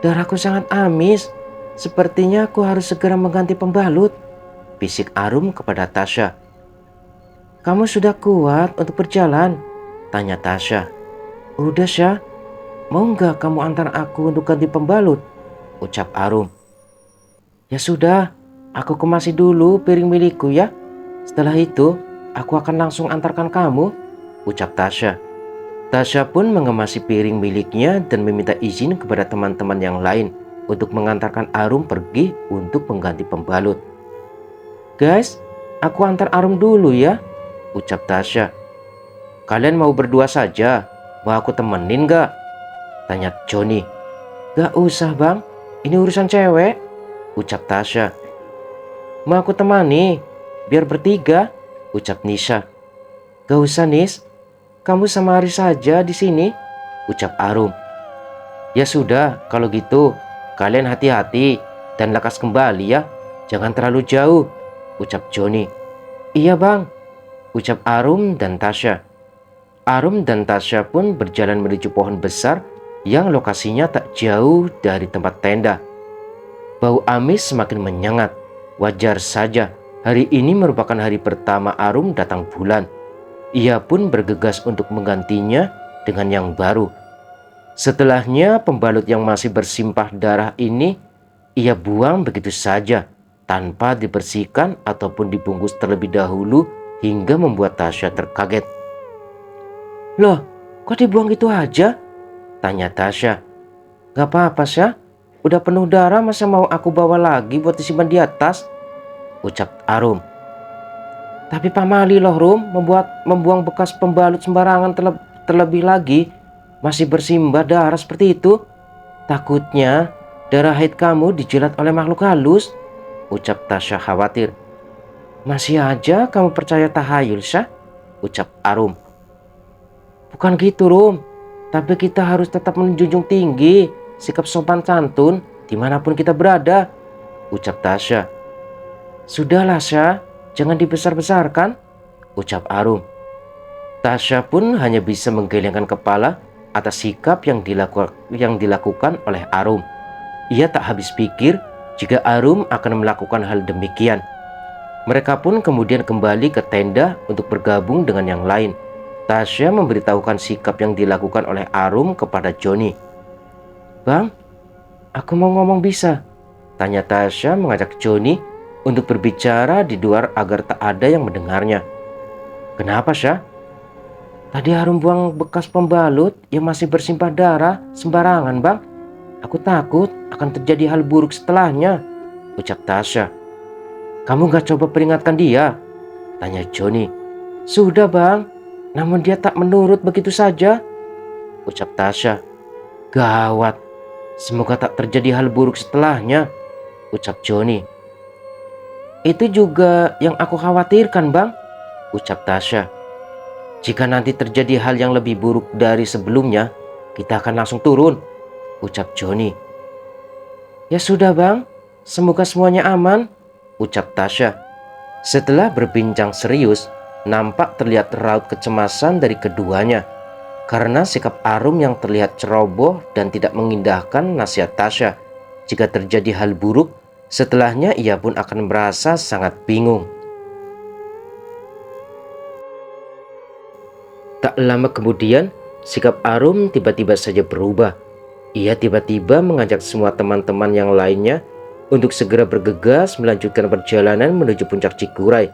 S1: darahku sangat amis. Sepertinya aku harus segera mengganti pembalut, bisik Arum kepada Tasya. Kamu sudah kuat untuk berjalan? Tanya Tasya. Udah Syah, mau nggak kamu antar aku untuk ganti pembalut? Ucap Arum. Ya sudah, aku kemasi dulu piring milikku ya. Setelah itu, aku akan langsung antarkan kamu, ucap Tasya. Tasya pun mengemasi piring miliknya dan meminta izin kepada teman-teman yang lain untuk mengantarkan Arum pergi untuk mengganti pembalut. Guys, aku antar Arum dulu ya, ucap Tasya. Kalian mau berdua saja? Mau aku temenin gak? Tanya Johnny. Gak usah bang, ini urusan cewek, ucap Tasya. Mau aku temani, biar bertiga, ucap Nisha. Gak usah Nis, kamu sama Ari saja di sini, ucap Arum. Ya sudah, kalau gitu kalian hati-hati dan lekas kembali ya, jangan terlalu jauh, ucap Johnny. Iya bang, ucap Arum dan Tasya. Arum dan Tasya pun berjalan menuju pohon besar yang lokasinya tak jauh dari tempat tenda. Bau amis semakin menyengat. Wajar saja, hari ini merupakan hari pertama Arum datang bulan. Ia pun bergegas untuk menggantinya dengan yang baru. Setelahnya pembalut yang masih bersimpah darah ini ia buang begitu saja tanpa dibersihkan ataupun dibungkus terlebih dahulu hingga membuat Tasya terkaget. Loh, kok dibuang gitu aja? Tanya Tasya. Gak apa-apa Syah, udah penuh darah masa mau aku bawa lagi buat disimpan di atas? Ucap Arum. Tapi Pak Mali loh Rum membuang bekas pembalut sembarangan terlebih lagi masih bersimbah darah seperti itu. Takutnya darah haid kamu dijilat oleh makhluk halus, ucap Tasya khawatir. Masih aja kamu percaya tahayul Syah, ucap Arum. Bukan gitu Rum, tapi kita harus tetap menjunjung tinggi sikap sopan santun dimanapun kita berada, ucap Tasya. Sudahlah Syah, jangan dibesar-besarkan, ucap Arum. Tasya pun hanya bisa menggelengkan kepala atas sikap yang dilakukan oleh Arum. Ia tak habis pikir jika Arum akan melakukan hal demikian. Mereka pun kemudian kembali ke tenda untuk bergabung dengan yang lain. Tasya memberitahukan sikap yang dilakukan oleh Arum kepada Johnny. Bang, aku mau ngomong bisa? Tanya Tasya mengajak Johnny untuk berbicara di luar agar tak ada yang mendengarnya. Kenapa Syah? Tadi Arum buang bekas pembalut yang masih bersimpah darah sembarangan bang. Aku takut akan terjadi hal buruk setelahnya, ucap Tasya. Kamu gak coba peringatkan dia? Tanya Johnny. Sudah bang, namun dia tak menurut begitu saja, ucap Tasya. Gawat, semoga tak terjadi hal buruk setelahnya, ucap Johnny. Itu juga yang aku khawatirkan bang, ucap Tasya. Jika nanti terjadi hal yang lebih buruk dari sebelumnya, kita akan langsung turun, ucap Johnny. Ya sudah bang, semoga semuanya aman, ucap Tasya. Setelah berbincang serius, nampak terlihat raut kecemasan dari keduanya karena sikap Arum yang terlihat ceroboh dan tidak mengindahkan nasihat Tasya. Jika terjadi hal buruk, setelahnya ia pun akan merasa sangat bingung. Tak lama kemudian, sikap Arum tiba-tiba saja berubah. Ia tiba-tiba mengajak semua teman-teman yang lainnya untuk segera bergegas melanjutkan perjalanan menuju puncak Cikuray.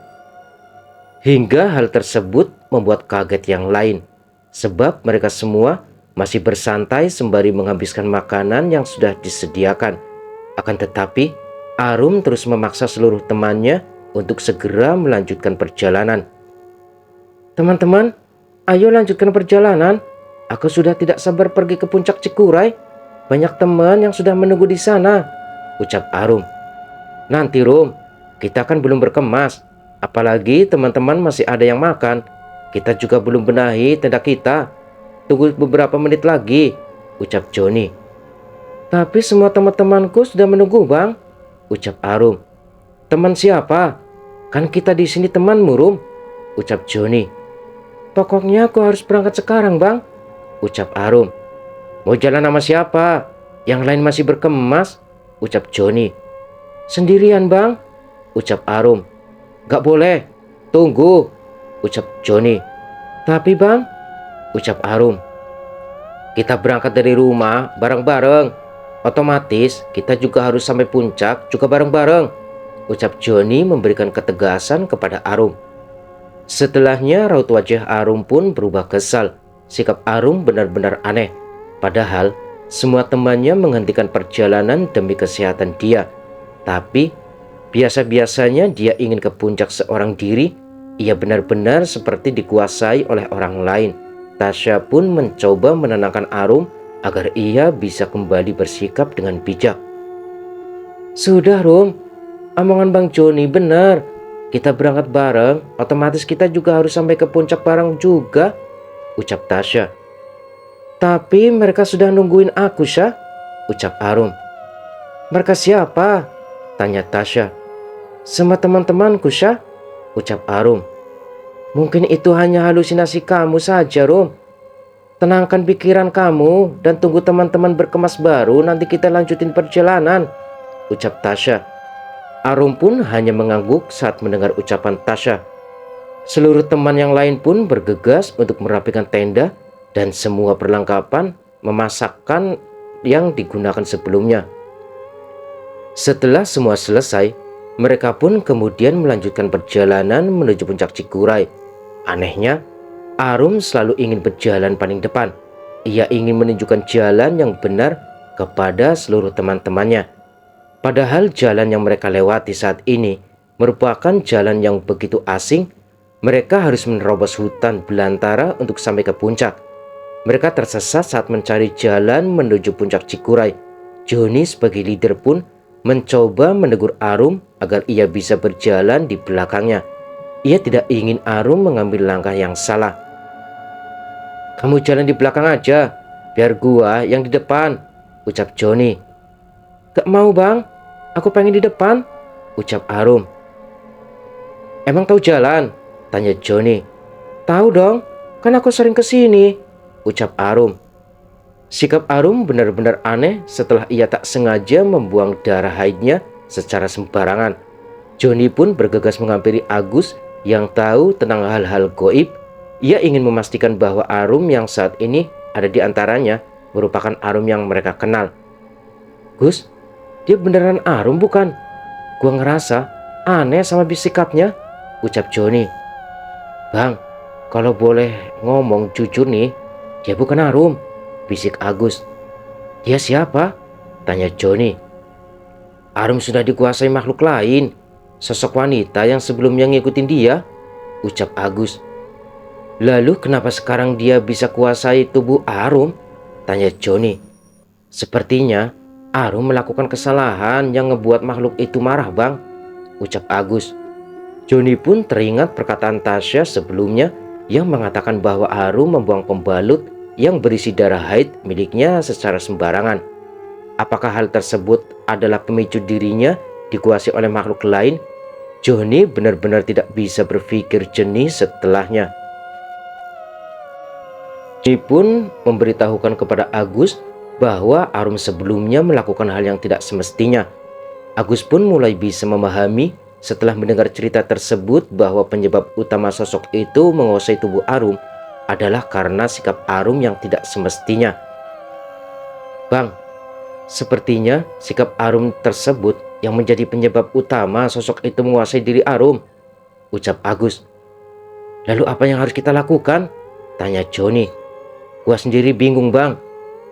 S1: Hingga hal tersebut membuat kaget yang lain, sebab mereka semua masih bersantai sembari menghabiskan makanan yang sudah disediakan. Akan tetapi, Arum terus memaksa seluruh temannya untuk segera melanjutkan perjalanan. Teman-teman, ayo lanjutkan perjalanan. Aku sudah tidak sabar pergi ke puncak Cikuray. Banyak teman yang sudah menunggu di sana, ucap Arum. Nanti Rum, kita kan belum berkemas. Apalagi teman-teman masih ada yang makan. Kita juga belum benahi tenda kita. Tunggu beberapa menit lagi, ucap Johnny. Tapi semua teman-temanku sudah menunggu bang, ucap Arum. Teman siapa? Kan kita di sini temanmu Rum, ucap Johnny. Pokoknya aku harus berangkat sekarang, Bang, ucap Arum. Mau jalan sama siapa? Yang lain masih berkemas, ucap Joni. Sendirian, Bang, ucap Arum. Gak boleh, tunggu, ucap Joni. Tapi Bang, ucap Arum, kita berangkat dari rumah bareng-bareng. Otomatis kita juga harus sampai puncak juga bareng-bareng, ucap Joni memberikan ketegasan kepada Arum. Setelahnya raut wajah Arum pun berubah kesal. Sikap Arum benar-benar aneh. Padahal semua temannya menghentikan perjalanan demi kesehatan dia. Tapi biasa-biasanya dia ingin ke puncak seorang diri. Ia benar-benar seperti dikuasai oleh orang lain. Tasya pun mencoba menenangkan Arum agar ia bisa kembali bersikap dengan bijak. Sudah, Rum, omongan Bang Joni benar. Kita berangkat bareng, otomatis kita juga harus sampai ke puncak bareng juga, ucap Tasya. Tapi mereka sudah nungguin aku, Syah, ucap Arum. Mereka siapa? Tanya Tasya. Sama teman-temanku, Syah, ucap Arum. Mungkin itu hanya halusinasi kamu saja, Rum. Tenangkan pikiran kamu dan tunggu teman-teman berkemas baru, nanti kita lanjutin perjalanan, ucap Tasya. Arum pun hanya mengangguk saat mendengar ucapan Tasya. Seluruh teman yang lain pun bergegas untuk merapikan tenda dan semua perlengkapan memasakkan yang digunakan sebelumnya. Setelah semua selesai, mereka pun kemudian melanjutkan perjalanan menuju puncak Cikuray. Anehnya, Arum selalu ingin berjalan paling depan. Ia ingin menunjukkan jalan yang benar kepada seluruh teman-temannya. Padahal jalan yang mereka lewati saat ini merupakan jalan yang begitu asing. Mereka harus menerobos hutan belantara untuk sampai ke puncak. Mereka tersesat saat mencari jalan menuju puncak Cikuray. Joni sebagai leader pun mencoba menegur Arum agar ia bisa berjalan di belakangnya. Ia tidak ingin Arum mengambil langkah yang salah. Kamu jalan di belakang aja, biar gua yang di depan, ucap Joni. Gak mau, Bang, aku pengen di depan, ucap Arum. Emang tahu jalan? Tanya Joni. Tahu dong, kan aku sering kesini, ucap Arum. Sikap Arum benar-benar aneh setelah ia tak sengaja membuang darah haidnya secara sembarangan. Joni pun bergegas menghampiri Agus yang tahu tentang hal-hal goib. Ia ingin memastikan bahwa Arum yang saat ini ada di antaranya merupakan Arum yang mereka kenal. Gus, dia beneran Arum bukan? Gua ngerasa aneh sama sikapnya, ucap Joni. Bang, kalau boleh ngomong jujur nih, dia bukan Arum, bisik Agus. Dia siapa? Tanya Joni. Arum sudah dikuasai makhluk lain, sosok wanita yang sebelumnya ngikutin dia, ucap Agus. Lalu kenapa sekarang dia bisa kuasai tubuh Arum? Tanya Joni. Sepertinya Arum melakukan kesalahan yang ngebuat makhluk itu marah, Bang, ucap Agus. Joni pun teringat perkataan Tasya sebelumnya yang mengatakan bahwa Arum membuang pembalut yang berisi darah haid miliknya secara sembarangan. Apakah hal tersebut adalah pemicu dirinya dikuasai oleh makhluk lain? Joni benar-benar tidak bisa berpikir jernih setelahnya. Joni pun memberitahukan kepada Agus bahwa Arum sebelumnya melakukan hal yang tidak semestinya. Agus pun mulai bisa memahami setelah mendengar cerita tersebut bahwa penyebab utama sosok itu menguasai tubuh Arum adalah karena sikap Arum yang tidak semestinya. Bang, sepertinya sikap Arum tersebut yang menjadi penyebab utama sosok itu menguasai diri Arum, ucap Agus. Lalu apa yang harus kita lakukan? Tanya Joni. Gua sendiri bingung, Bang.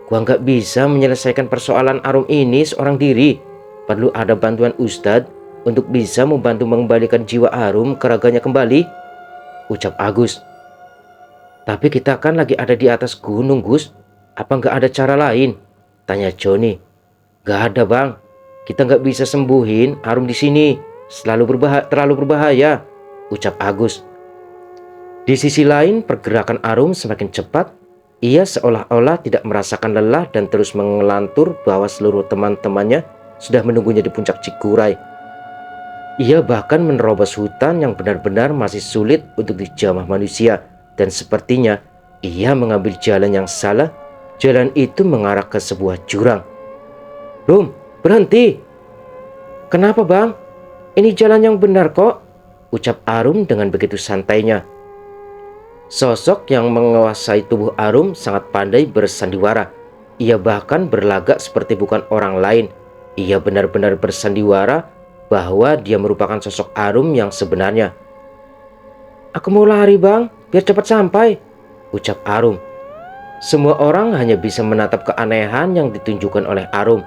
S1: Gua nggak bisa menyelesaikan persoalan Arum ini seorang diri. Perlu ada bantuan Ustadz untuk bisa membantu mengembalikan jiwa Arum ke raganya kembali, ucap Agus. Tapi kita kan lagi ada di atas gunung, Gus. Apa nggak ada cara lain? Tanya Joni. Nggak ada, Bang. Kita nggak bisa sembuhin Arum di sini. Terlalu berbahaya, ucap Agus. Di sisi lain, pergerakan Arum semakin cepat. Ia seolah-olah tidak merasakan lelah dan terus mengelantur bahwa seluruh teman-temannya sudah menunggunya di puncak Cikuray. Ia bahkan menerobos hutan yang benar-benar masih sulit untuk dijamah manusia. dan sepertinya ia mengambil jalan yang salah. Jalan itu mengarah ke sebuah jurang. "Rum, berhenti!" "Kenapa bang? Ini jalan yang benar kok," ucap Arum dengan begitu santainya. Sosok yang menguasai tubuh Arum sangat pandai bersandiwara. Ia bahkan berlagak seperti bukan orang lain. Ia benar-benar bersandiwara bahwa dia merupakan sosok Arum yang sebenarnya. "Aku mau lari bang, biar cepat sampai," ucap Arum. Semua orang hanya bisa menatap keanehan yang ditunjukkan oleh Arum.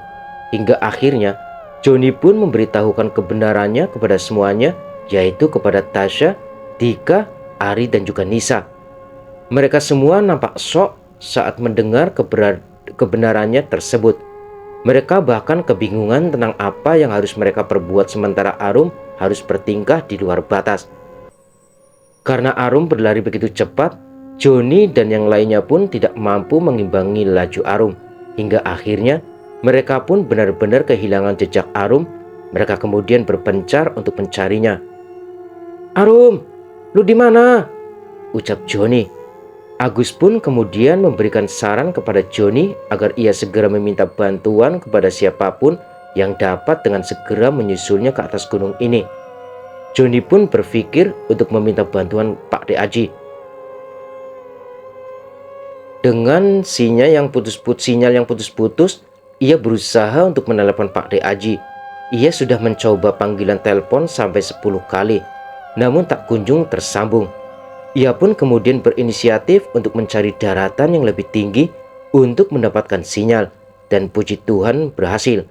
S1: Hingga akhirnya Johnny pun memberitahukan kebenarannya kepada semuanya, yaitu kepada Tasya, Dika, Ari dan juga Nisa. Mereka semua nampak syok saat mendengar kebenarannya tersebut. Mereka bahkan kebingungan tentang apa yang harus mereka perbuat sementara Arum harus bertingkah di luar batas. Karena Arum berlari begitu cepat, Johnny dan yang lainnya pun tidak mampu mengimbangi laju Arum. Hingga akhirnya mereka pun benar-benar kehilangan jejak Arum. Mereka kemudian berpencar untuk mencarinya. "Arum, lu di mana?" ucap Johnny. Agus pun kemudian memberikan saran kepada Johnny agar ia segera meminta bantuan kepada siapapun yang dapat dengan segera menyusulnya ke atas gunung ini. Johnny pun berpikir untuk meminta bantuan Pak De Aji. Dengan sinyal yang putus-putus, ia berusaha untuk menelepon Pak De Aji. Ia sudah mencoba panggilan telepon sampai 10 kali, namun tak kunjung tersambung. Ia pun kemudian berinisiatif untuk mencari daratan yang lebih tinggi untuk mendapatkan sinyal, dan puji Tuhan berhasil.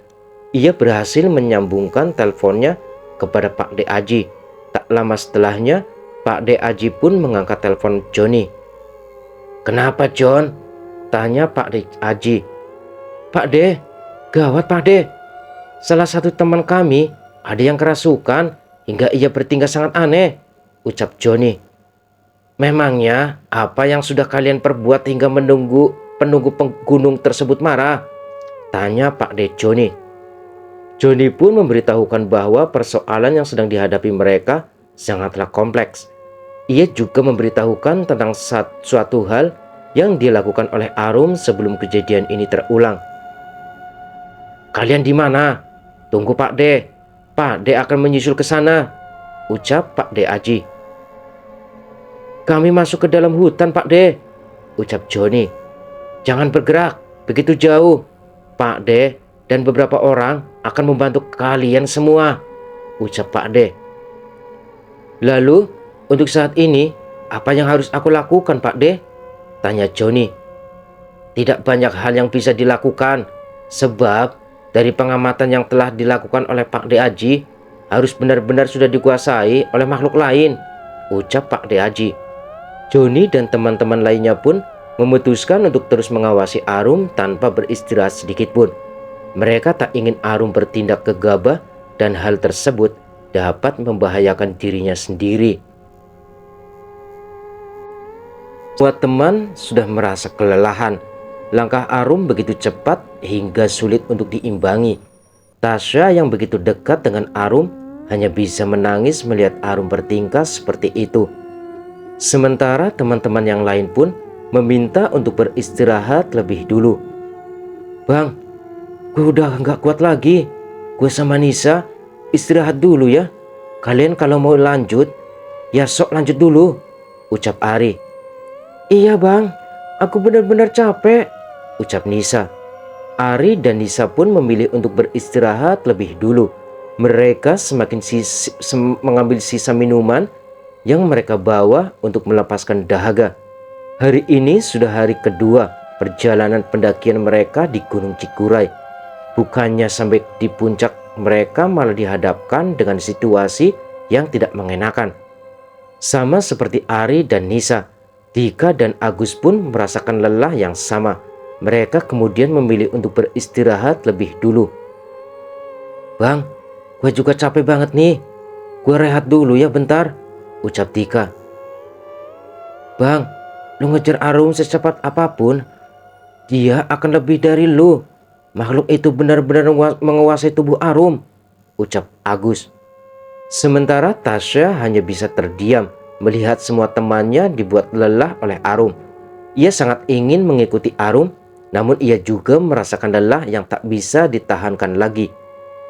S1: Ia berhasil menyambungkan teleponnya kepada Pak De Aji. Tak lama setelahnya, Pak De Aji pun mengangkat telepon Johnny. "Kenapa John?" tanya Pak De Aji. "Pak De, gawat Pak De. Salah satu teman kami ada yang kerasukan hingga ia bertingkah sangat aneh," ucap Johnny. "Memangnya apa yang sudah kalian perbuat hingga penunggu gunung tersebut marah?" tanya Pak De Johnny. Johnny pun memberitahukan bahwa persoalan yang sedang dihadapi mereka sangatlah kompleks. Ia juga memberitahukan tentang suatu hal yang dilakukan oleh Arum sebelum kejadian ini terulang. "Kalian di mana? Tunggu Pak De. Pak De akan menyusul ke sana," ucap Pak De Aji. "Kami masuk ke dalam hutan Pak De," ucap Johnny. "Jangan bergerak begitu jauh. Pak De dan beberapa orang akan membantu kalian semua," ucap Pak De. "Lalu untuk saat ini apa yang harus aku lakukan Pak De?" tanya Johnny. "Tidak banyak hal yang bisa dilakukan, sebab dari pengamatan yang telah dilakukan oleh Pak De Aji harus benar-benar sudah dikuasai oleh makhluk lain," ucap Pak De Aji. Johnny dan teman-teman lainnya pun memutuskan untuk terus mengawasi Arum tanpa beristirahat sedikit pun. Mereka tak ingin Arum bertindak gegabah dan hal tersebut dapat membahayakan dirinya sendiri. Semua teman sudah merasa kelelahan. Langkah Arum begitu cepat hingga sulit untuk diimbangi. Tasya yang begitu dekat dengan Arum hanya bisa menangis melihat Arum bertingkah seperti itu. Sementara teman-teman yang lain pun meminta untuk beristirahat lebih dulu. "Bang, gue udah gak kuat lagi. Gue sama Nisa istirahat dulu ya. Kalian kalau mau lanjut, ya sok lanjut dulu," ucap Ari. "Iya bang, aku benar-benar capek," ucap Nisa. Ari dan Nisa pun memilih untuk beristirahat lebih dulu. Mereka mengambil sisa minuman yang mereka bawa untuk melepaskan dahaga. Hari ini sudah hari kedua perjalanan pendakian mereka di Gunung Cikuray. Bukannya sampai di puncak, mereka malah dihadapkan dengan situasi yang tidak mengenakan. Sama seperti Ari dan Nisa, Dika dan Agus pun merasakan lelah yang sama. Mereka kemudian memilih untuk beristirahat lebih dulu. "Bang, gue juga capek banget nih. Gue rehat dulu ya bentar," ucap Dika. "Bang, lu ngejar Arum secepat apapun, dia akan lebih dari lu. Makhluk itu benar-benar menguasai tubuh Arum," ucap Agus. Sementara Tasya hanya bisa terdiam. melihat semua temannya dibuat lelah oleh Arum. Ia sangat ingin mengikuti Arum, namun ia juga merasakan lelah yang tak bisa ditahankan lagi.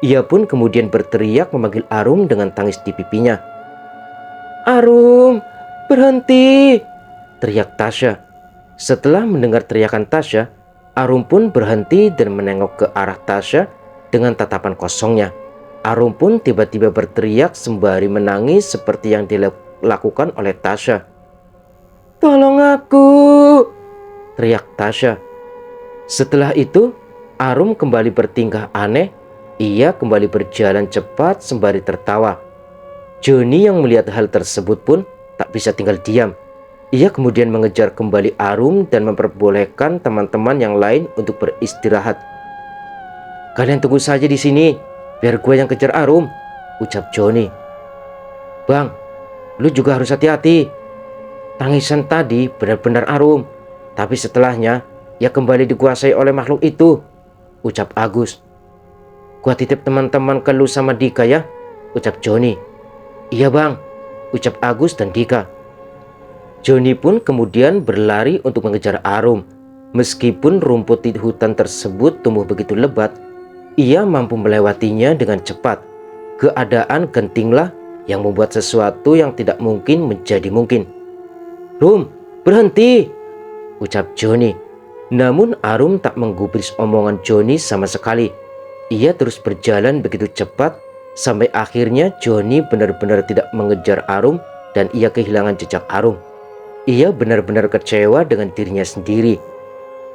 S1: Ia pun kemudian berteriak memanggil Arum dengan tangis di pipinya. "Arum, berhenti!" teriak Tasya. Setelah mendengar teriakan Tasya, Arum pun berhenti dan menengok ke arah Tasya dengan tatapan kosongnya. Arum pun tiba-tiba berteriak sembari menangis seperti yang dilakukan oleh Tasya. "Tolong aku!" teriak Tasya. Setelah itu, Arum kembali bertingkah aneh. Ia kembali berjalan cepat sembari tertawa. Johnny yang melihat hal tersebut pun tak bisa tinggal diam. Ia kemudian mengejar kembali Arum dan memperbolehkan teman-teman yang lain untuk beristirahat. "Kalian tunggu saja di sini, biar gue yang kejar Arum," ucap Johnny. "Bang, lu juga harus hati-hati. Tangisan tadi benar-benar Arum, tapi setelahnya ia kembali dikuasai oleh makhluk itu," ucap Agus. "Gua titip teman-teman ke lu sama Dika ya," ucap Johnny. "Iya bang," ucap Agus dan Dika. Johnny pun kemudian berlari untuk mengejar Arum. Meskipun rumput di hutan tersebut tumbuh begitu lebat, ia mampu melewatinya dengan cepat. Keadaan gentinglah yang membuat sesuatu yang tidak mungkin menjadi mungkin. "Rum, berhenti!" ucap Johnny. Namun Arum tak menggubris omongan Johnny sama sekali. Ia terus berjalan begitu cepat sampai akhirnya Johnny benar-benar tidak mengejar Arum dan ia kehilangan jejak Arum. Ia benar-benar kecewa dengan dirinya sendiri.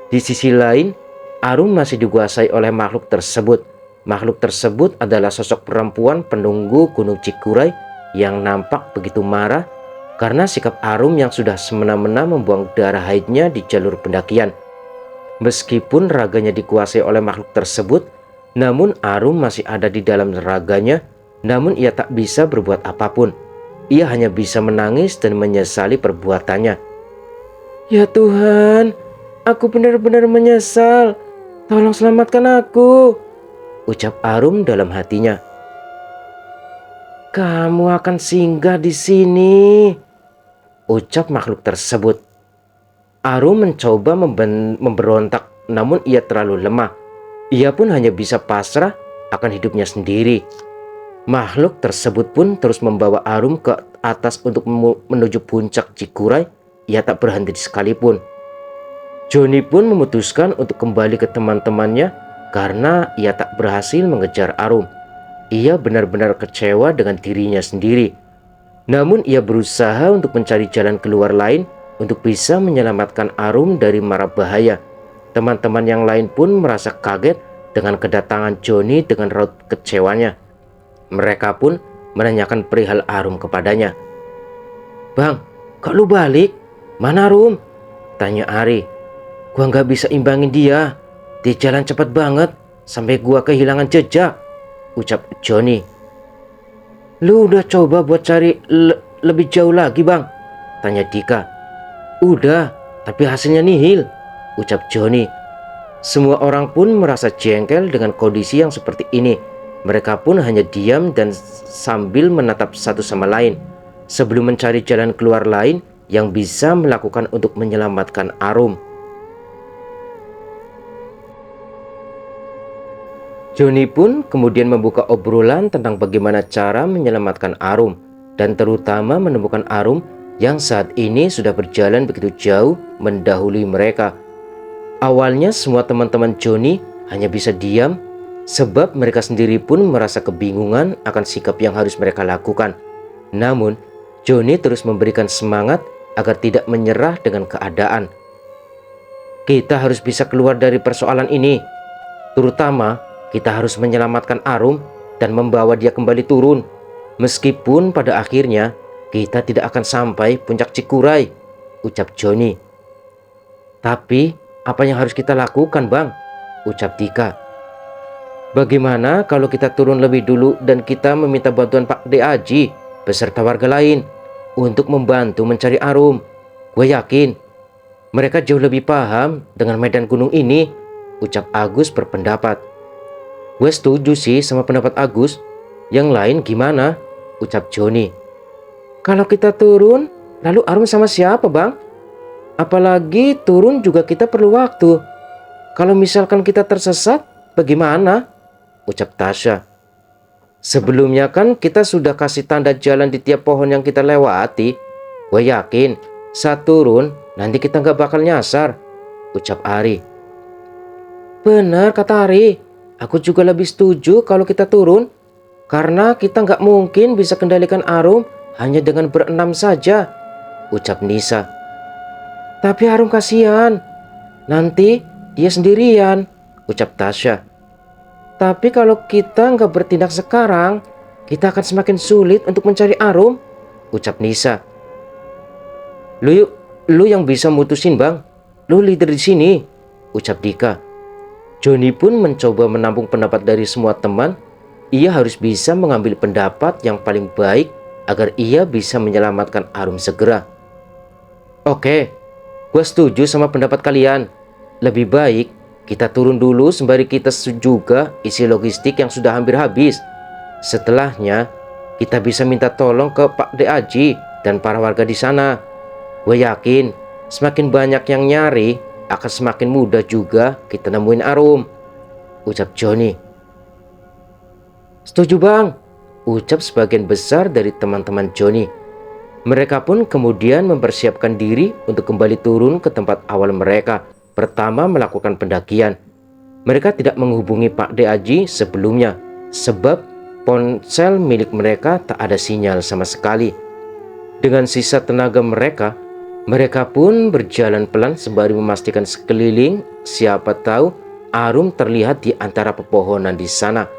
S1: Di sisi lain, Arum masih dikuasai oleh makhluk tersebut. Makhluk tersebut adalah sosok perempuan penunggu Gunung Cikuray yang nampak begitu marah karena sikap Arum yang sudah semena-mena membuang darah haidnya di jalur pendakian. Meskipun raganya dikuasai oleh makhluk tersebut, namun Arum masih ada di dalam raganya, namun ia tak bisa berbuat apapun. Ia hanya bisa menangis dan menyesali perbuatannya. "Ya Tuhan, aku benar-benar menyesal. Tolong selamatkan aku," ucap Arum dalam hatinya. "Kamu akan singgah di sini," ucap makhluk tersebut. Arum mencoba memberontak, namun ia terlalu lemah. Ia pun hanya bisa pasrah akan hidupnya sendiri. Makhluk tersebut pun terus membawa Arum ke atas untuk menuju puncak Cikuray. Ia tak berhenti sekalipun. Johnny pun memutuskan untuk kembali ke teman-temannya karena ia tak berhasil mengejar Arum. Ia benar-benar kecewa dengan dirinya sendiri. Namun ia berusaha untuk mencari jalan keluar lain untuk bisa menyelamatkan Arum dari mara bahaya. Teman-teman yang lain pun merasa kaget dengan kedatangan Johnny dengan raut kecewanya. Mereka pun menanyakan perihal Arum kepadanya. "Bang, kok lu balik? Mana Arum?" tanya Ari. "Gua nggak bisa imbangin dia. Dia jalan cepat banget sampai gua kehilangan jejak," ucap Johnny. "Lu udah coba buat cari lebih jauh lagi bang?" tanya Dika. "Udah, tapi hasilnya nihil," ucap Johnny. Semua orang pun merasa jengkel dengan kondisi yang seperti ini. Mereka pun hanya diam dan sambil menatap satu sama lain sebelum mencari jalan keluar lain yang bisa melakukan untuk menyelamatkan Arum. Johnny pun kemudian membuka obrolan tentang bagaimana cara menyelamatkan Arum dan terutama menemukan Arum yang saat ini sudah berjalan begitu jauh mendahului mereka. Awalnya semua teman-teman Johnny hanya bisa diam sebab mereka sendiri pun merasa kebingungan akan sikap yang harus mereka lakukan. Namun, Johnny terus memberikan semangat agar tidak menyerah dengan keadaan. "Kita harus bisa keluar dari persoalan ini. Terutama, kita harus menyelamatkan Arum dan membawa dia kembali turun. Meskipun pada akhirnya, kita tidak akan sampai puncak Cikuray," ucap Johnny. "Tapi, apa yang harus kita lakukan, Bang?" ucap Dika. "Bagaimana kalau kita turun lebih dulu dan kita meminta bantuan Pak De Aji beserta warga lain untuk membantu mencari Arum? Gue yakin mereka jauh lebih paham dengan medan gunung ini," ucap Agus berpendapat. "Gue setuju sih sama pendapat Agus. Yang lain gimana?" ucap Johnny. Kalau kita turun, lalu Arum sama siapa, Bang? Apalagi turun juga kita perlu waktu. Kalau misalkan kita tersesat, bagaimana? Ucap Tasya. Sebelumnya kan kita sudah kasih tanda jalan di tiap pohon yang kita lewati. Gue yakin saat turun nanti kita nggak bakal nyasar, ucap Ari. Benar kata Ari. Aku juga lebih setuju kalau kita turun. Karena kita nggak mungkin bisa kendalikan Arum hanya dengan berenam saja, ucap Nisa. Tapi Arum kasihan. Nanti dia sendirian, ucap Tasya. Tapi kalau kita nggak bertindak sekarang, kita akan semakin sulit untuk mencari Arum, ucap Nisa. Lu yang bisa mutusin, Bang. Lu leader di sini, ucap Dika. Joni pun mencoba menampung pendapat dari semua teman. Ia harus bisa mengambil pendapat yang paling baik agar ia bisa menyelamatkan Arum segera. Oke, gue setuju sama pendapat kalian. Lebih baik kita turun dulu sembari kita juga isi logistik yang sudah hampir habis. Setelahnya kita bisa minta tolong ke Pak De Aji dan para warga di sana. Gue yakin semakin banyak yang nyari akan semakin mudah juga kita nemuin Arum, ucap Joni. Setuju, Bang, ucap sebagian besar dari teman-teman Joni. Mereka pun kemudian mempersiapkan diri untuk kembali turun ke tempat awal mereka pertama melakukan pendakian. Mereka tidak menghubungi Pak De Aji sebelumnya sebab ponsel milik mereka tak ada sinyal sama sekali. Dengan sisa tenaga mereka pun berjalan pelan sembari memastikan sekeliling, siapa tahu Arum terlihat di antara pepohonan di sana.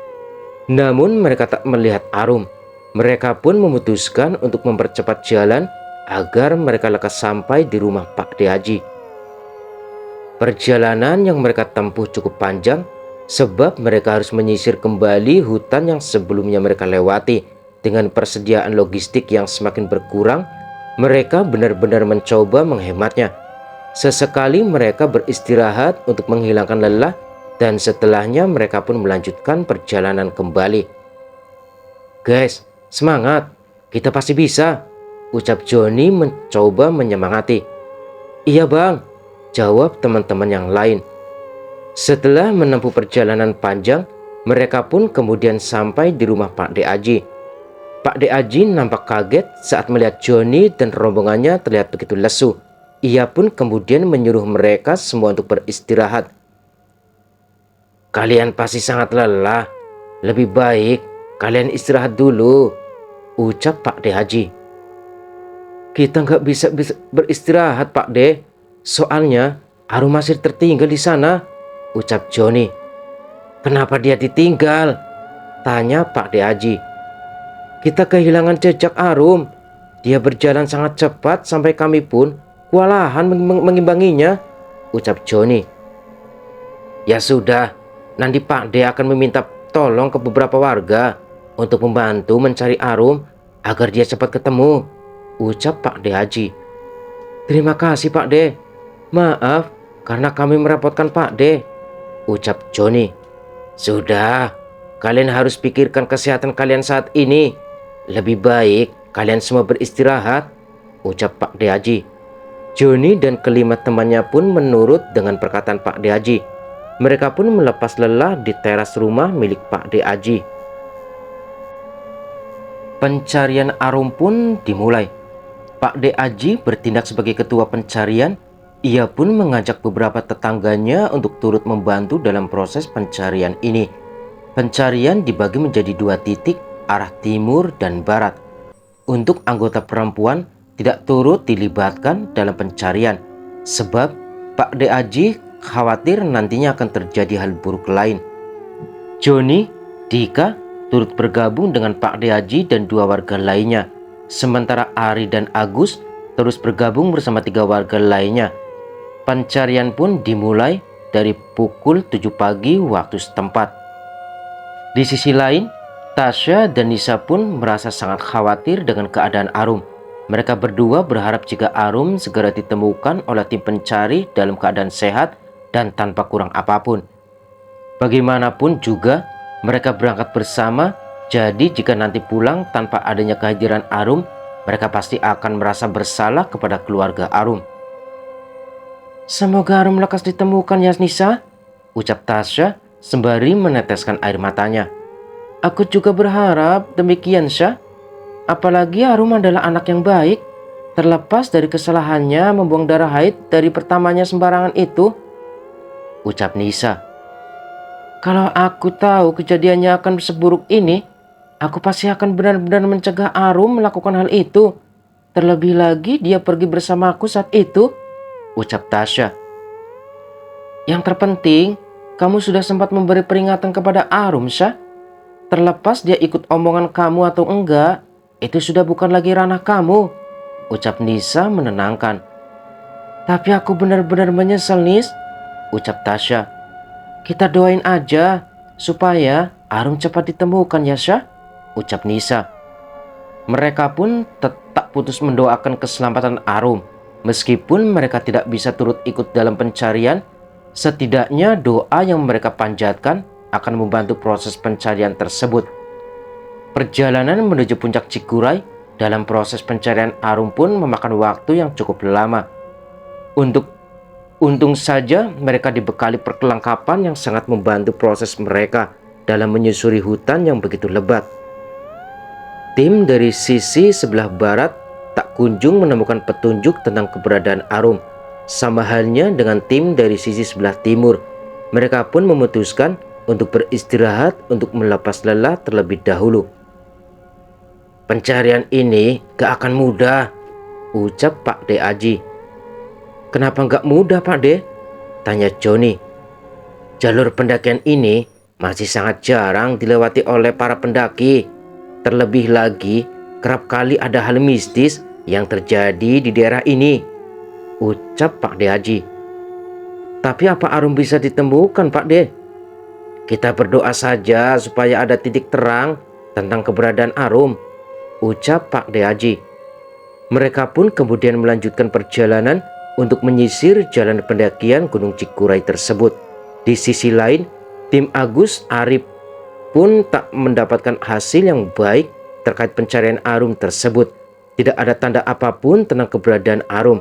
S1: Namun mereka tak melihat Arum. Mereka pun memutuskan untuk mempercepat jalan agar mereka lekas sampai di rumah Pak De Aji. Perjalanan yang mereka tempuh cukup panjang sebab mereka harus menyisir kembali hutan yang sebelumnya mereka lewati. Dengan persediaan logistik yang semakin berkurang, mereka benar-benar mencoba menghematnya. Sesekali mereka beristirahat untuk menghilangkan lelah dan setelahnya mereka pun melanjutkan perjalanan kembali. Guys, semangat, kita pasti bisa, ucap Joni mencoba menyemangati. Iya, Bang, jawab teman-teman yang lain. Setelah menempuh perjalanan panjang, mereka pun kemudian sampai di rumah Pak De Aji. Pak De Aji nampak kaget saat melihat Joni dan rombongannya terlihat begitu lesu. Ia pun kemudian menyuruh mereka semua untuk beristirahat. Kalian pasti sangat lelah. Lebih baik kalian istirahat dulu, ucap Pak De Aji. Kita nggak bisa beristirahat, Pak De. Soalnya Arum masih tertinggal di sana, ucap Joni. Kenapa dia ditinggal? Tanya Pak De Aji. Kita kehilangan jejak Arum. Dia berjalan sangat cepat sampai kami pun kewalahan mengimbanginya, ucap Joni. Ya sudah, nanti Pak De akan meminta tolong ke beberapa warga untuk membantu mencari Arum agar dia cepat ketemu, ucap Pak De Aji. Terima kasih, Pak De. Maaf karena kami merepotkan Pak De, ucap Joni. Sudah, kalian harus pikirkan kesehatan kalian saat ini. Lebih baik kalian semua beristirahat, ucap Pak De Aji. Joni dan kelima temannya pun menurut dengan perkataan Pak De Aji. Mereka pun melepas lelah di teras rumah milik Pak De Aji. Pencarian Arum pun dimulai. Pak De Aji bertindak sebagai ketua pencarian. Ia pun mengajak beberapa tetangganya untuk turut membantu dalam proses pencarian ini. Pencarian dibagi menjadi 2 titik, arah timur dan barat. Untuk anggota perempuan tidak turut dilibatkan dalam pencarian, sebab Pak De Aji khawatir nantinya akan terjadi hal buruk lain. Joni, Dika turut bergabung dengan Pak De Aji dan 2 warga lainnya. Sementara Ari dan Agus terus bergabung bersama 3 warga lainnya. Pencarian pun dimulai dari pukul 7 pagi waktu setempat. Di sisi lain, Tasya dan Nisa pun merasa sangat khawatir dengan keadaan Arum. Mereka berdua berharap jika Arum segera ditemukan oleh tim pencari dalam keadaan sehat dan tanpa kurang apapun. Bagaimanapun juga, mereka berangkat bersama, jadi jika nanti pulang tanpa adanya kehadiran Arum, mereka pasti akan merasa bersalah kepada keluarga Arum. Semoga Arum lekas ditemukan ya Nisa, ucap Tasya sembari meneteskan air matanya. Aku juga berharap demikian Syah. Apalagi Arum adalah anak yang baik, terlepas dari kesalahannya membuang darah haid dari pertamanya sembarangan itu, ucap Nisa. Kalau aku tahu kejadiannya akan seburuk ini, aku pasti akan benar-benar mencegah Arum melakukan hal itu. Terlebih lagi dia pergi bersamaku saat itu, ucap Tasya. Yang terpenting, kamu sudah sempat memberi peringatan kepada Arum, Syah. Terlepas dia ikut omongan kamu atau enggak, itu sudah bukan lagi ranah kamu, ucap Nisa menenangkan. Tapi aku benar-benar menyesal, Nis, ucap Tasya. Kita doain aja supaya Arum cepat ditemukan ya Syah, ucap Nisa. Mereka pun tetap putus mendoakan keselamatan Arum. Meskipun mereka tidak bisa turut ikut dalam pencarian, setidaknya doa yang mereka panjatkan akan membantu proses pencarian tersebut. Perjalanan menuju puncak Cikuray dalam proses pencarian Arum pun memakan waktu yang cukup lama. Untung saja mereka dibekali perlengkapan yang sangat membantu proses mereka dalam menyusuri hutan yang begitu lebat. Tim dari sisi sebelah barat tak kunjung menemukan petunjuk tentang keberadaan Arum. Sama halnya dengan tim dari sisi sebelah timur. Mereka pun memutuskan untuk beristirahat untuk melepas lelah terlebih dahulu. Pencarian ini gak akan mudah, ucap Pak De Aji. Kenapa gak mudah Pak De? Tanya Joni. Jalur pendakian ini masih sangat jarang dilewati oleh para pendaki. Terlebih lagi, kerap kali ada hal mistis yang terjadi di daerah ini, ucap Pak De Aji. Tapi apa Arum bisa ditemukan Pak De? Kita berdoa saja supaya ada titik terang tentang keberadaan Arum, ucap Pak De Aji. Mereka pun kemudian melanjutkan perjalanan untuk menyisir jalan pendakian Gunung Cikuray tersebut. Di sisi lain, tim Agus Arif pun tak mendapatkan hasil yang baik terkait pencarian Arum tersebut. Tidak ada tanda apapun tentang keberadaan Arum.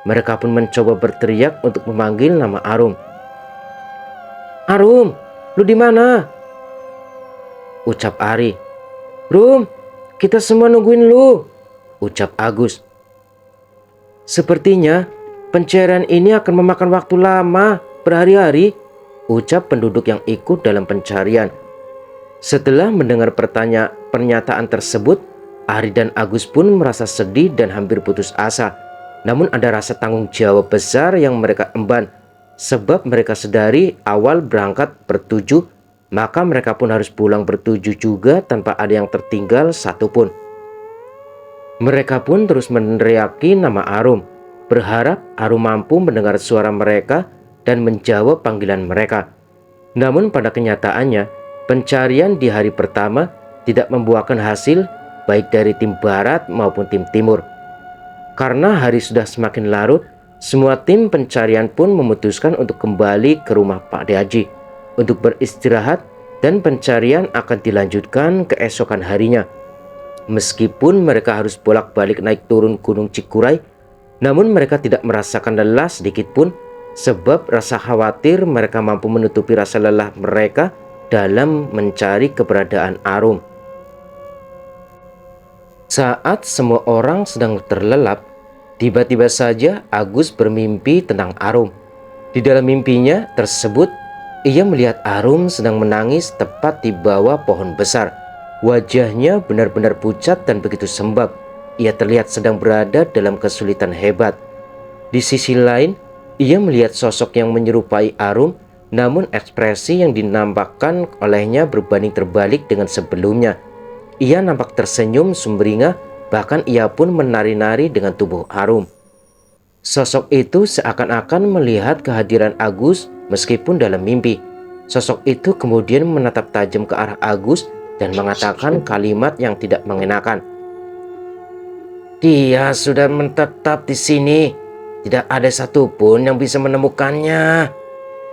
S1: Mereka pun mencoba berteriak untuk memanggil nama Arum. Arum, lu di mana? Ucap Ari. Rum, kita semua nungguin lu, ucap Agus. Sepertinya pencarian ini akan memakan waktu lama, berhari-hari, ucap penduduk yang ikut dalam pencarian. Setelah mendengar pernyataan tersebut, Ari dan Agus pun merasa sedih dan hampir putus asa. Namun ada rasa tanggung jawab besar yang mereka emban. Sebab mereka sedari awal berangkat bertujuh, maka mereka pun harus pulang bertujuh juga tanpa ada yang tertinggal satupun. Mereka pun terus meneriaki nama Arum, berharap Arum mampu mendengar suara mereka dan menjawab panggilan mereka. Namun pada kenyataannya, pencarian di hari pertama tidak membuahkan hasil baik dari tim barat maupun tim timur. Karena hari sudah semakin larut, semua tim pencarian pun memutuskan untuk kembali ke rumah Pak De Aji untuk beristirahat, dan pencarian akan dilanjutkan keesokan harinya. Meskipun mereka harus bolak-balik naik turun Gunung Cikuray, namun mereka tidak merasakan lelah sedikit pun, sebab rasa khawatir mereka mampu menutupi rasa lelah mereka dalam mencari keberadaan Arum. Saat semua orang sedang terlelap, tiba-tiba saja Agus bermimpi tentang Arum. Di dalam mimpinya tersebut, ia melihat Arum sedang menangis tepat di bawah pohon besar. Wajahnya benar-benar pucat dan begitu sembab. Ia terlihat sedang berada dalam kesulitan hebat. Di sisi lain, ia melihat sosok yang menyerupai Arum, namun ekspresi yang dinampakkan olehnya berbanding terbalik dengan sebelumnya. Ia nampak tersenyum sumringah, bahkan ia pun menari-nari dengan tubuh Arum. Sosok itu seakan-akan melihat kehadiran Agus meskipun dalam mimpi. Sosok itu kemudian menatap tajam ke arah Agus dan mengatakan kalimat yang tidak mengenakan. Dia sudah menetap di sini. Tidak ada satupun yang bisa menemukannya,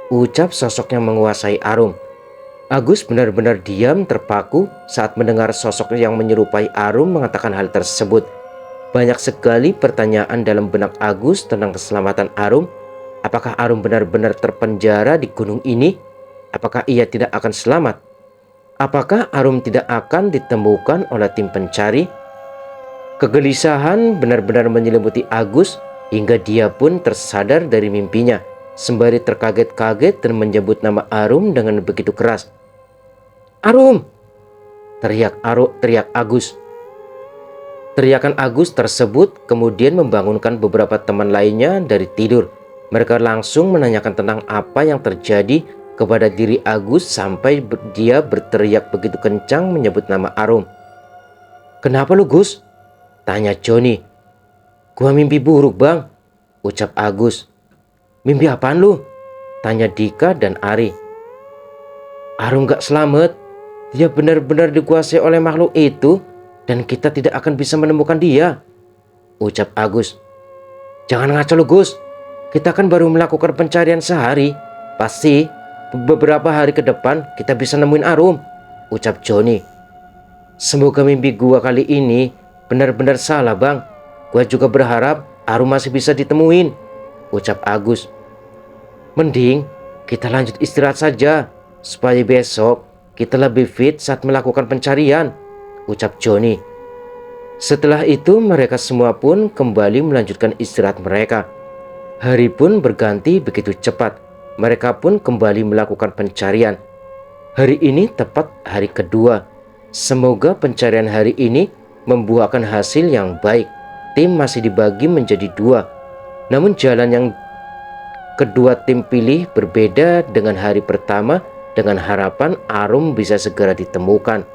S1: ucap sosok yang menguasai Arum. Agus benar-benar diam terpaku saat mendengar sosok yang menyerupai Arum mengatakan hal tersebut. Banyak sekali pertanyaan dalam benak Agus tentang keselamatan Arum. Apakah Arum benar-benar terpenjara di gunung ini? Apakah ia tidak akan selamat? Apakah Arum tidak akan ditemukan oleh tim pencari? Kegelisahan benar-benar menyelimuti Agus hingga dia pun tersadar dari mimpinya, sembari terkaget-kaget dan menyebut nama Arum dengan begitu keras. "Arum!" teriak Agus. Teriakan Agus tersebut kemudian membangunkan beberapa teman lainnya dari tidur. Mereka langsung menanyakan tentang apa yang terjadi kepada diri Agus sampai dia berteriak begitu kencang menyebut nama Arum. "Kenapa lu, Gus?" tanya Joni. "Gua mimpi buruk, Bang," ucap Agus. "Mimpi apaan lu?" tanya Dika dan Ari. "Arum gak selamat. Dia benar-benar dikuasai oleh makhluk itu dan kita tidak akan bisa menemukan dia," ucap Agus. "Jangan ngaco lu, Gus. Kita kan baru melakukan pencarian sehari. Pasti beberapa hari ke depan kita bisa nemuin Arum," ucap Joni. "Semoga mimpi gua kali ini benar-benar salah, Bang. Gua juga berharap Arum masih bisa ditemuin," ucap Agus. "Mending kita lanjut istirahat saja supaya besok kita lebih fit saat melakukan pencarian," ucap Joni. Setelah itu mereka semua pun kembali melanjutkan istirahat mereka. Hari pun berganti begitu cepat. Mereka pun kembali melakukan pencarian. Hari ini tepat hari kedua. Semoga pencarian hari ini membuahkan hasil yang baik. Tim masih dibagi menjadi dua. Namun jalan yang kedua tim pilih berbeda dengan hari pertama, dengan harapan Arum bisa segera ditemukan.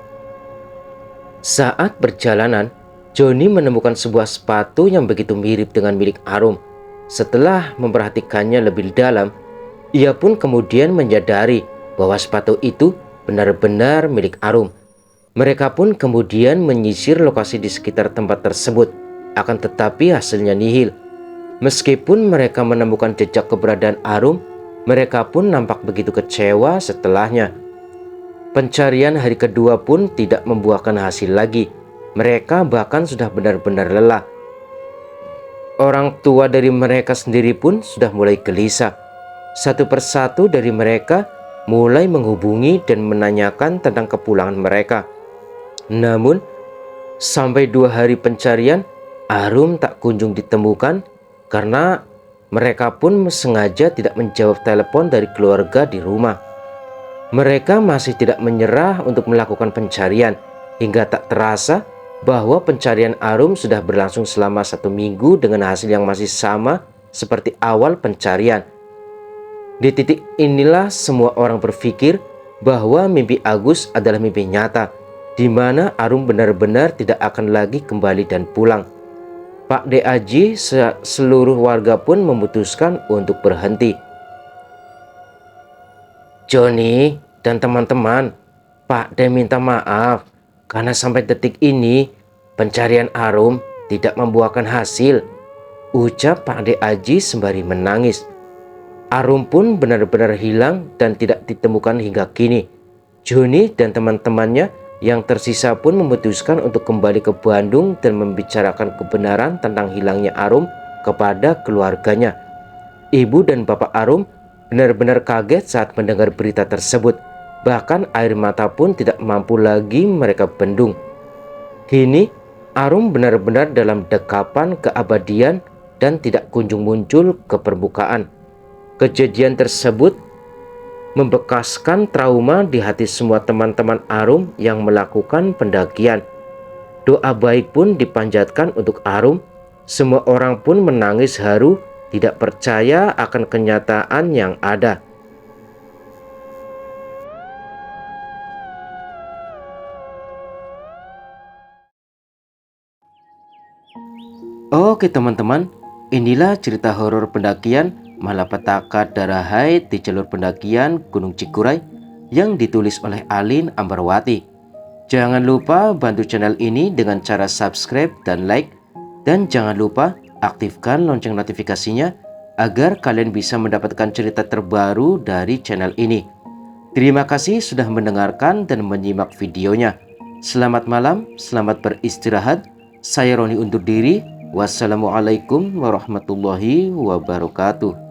S1: Saat perjalanan, Joni menemukan sebuah sepatu yang begitu mirip dengan milik Arum. Setelah memperhatikannya lebih dalam, ia pun kemudian menyadari bahwa sepatu itu benar-benar milik Arum. Mereka pun kemudian menyisir lokasi di sekitar tempat tersebut. Akan tetapi hasilnya nihil. Meskipun mereka menemukan jejak keberadaan Arum, mereka pun nampak begitu kecewa setelahnya. Pencarian hari kedua pun tidak membuahkan hasil lagi. Mereka bahkan sudah benar-benar lelah. Orang tua dari mereka sendiri pun sudah mulai gelisah. Satu persatu dari mereka mulai menghubungi dan menanyakan tentang kepulangan mereka. Namun, sampai 2 hari pencarian, Arum tak kunjung ditemukan karena mereka pun sengaja tidak menjawab telepon dari keluarga di rumah. Mereka masih tidak menyerah untuk melakukan pencarian, hingga tak terasa bahwa pencarian Arum sudah berlangsung selama 1 minggu dengan hasil yang masih sama seperti awal pencarian. Di titik inilah semua orang berpikir bahwa mimpi Agus adalah mimpi nyata, di mana Arum benar-benar tidak akan lagi kembali dan pulang. Pak De Aji seluruh warga pun memutuskan untuk berhenti. "Joni dan teman-teman, Pak De minta maaf karena sampai detik ini pencarian Arum tidak membuahkan hasil," ucap Pak De Aji sembari menangis. Arum pun benar-benar hilang dan tidak ditemukan hingga kini. Joni dan teman-temannya yang tersisa pun memutuskan untuk kembali ke Bandung dan membicarakan kebenaran tentang hilangnya Arum kepada keluarganya. Ibu dan bapak Arum benar-benar kaget saat mendengar berita tersebut. Bahkan air mata pun tidak mampu lagi mereka bendung. Kini Arum benar-benar dalam dekapan keabadian dan tidak kunjung muncul ke permukaan. Kejadian tersebut membekaskan trauma di hati semua teman-teman Arum yang melakukan pendakian. Doa baik pun dipanjatkan untuk Arum. Semua orang pun menangis haru, tidak percaya akan kenyataan yang ada. Oke teman-teman, inilah cerita horor pendakian Malapetaka Darahai di jalur pendakian Gunung Cikuray yang ditulis oleh Alin Ambarwati. Jangan lupa bantu channel ini dengan cara subscribe dan like, dan jangan lupa aktifkan lonceng notifikasinya agar kalian bisa mendapatkan cerita terbaru dari channel ini. Terima kasih sudah mendengarkan dan menyimak videonya. Selamat malam, selamat beristirahat. Saya Roni undur diri. Wassalamualaikum warahmatullahi wabarakatuh.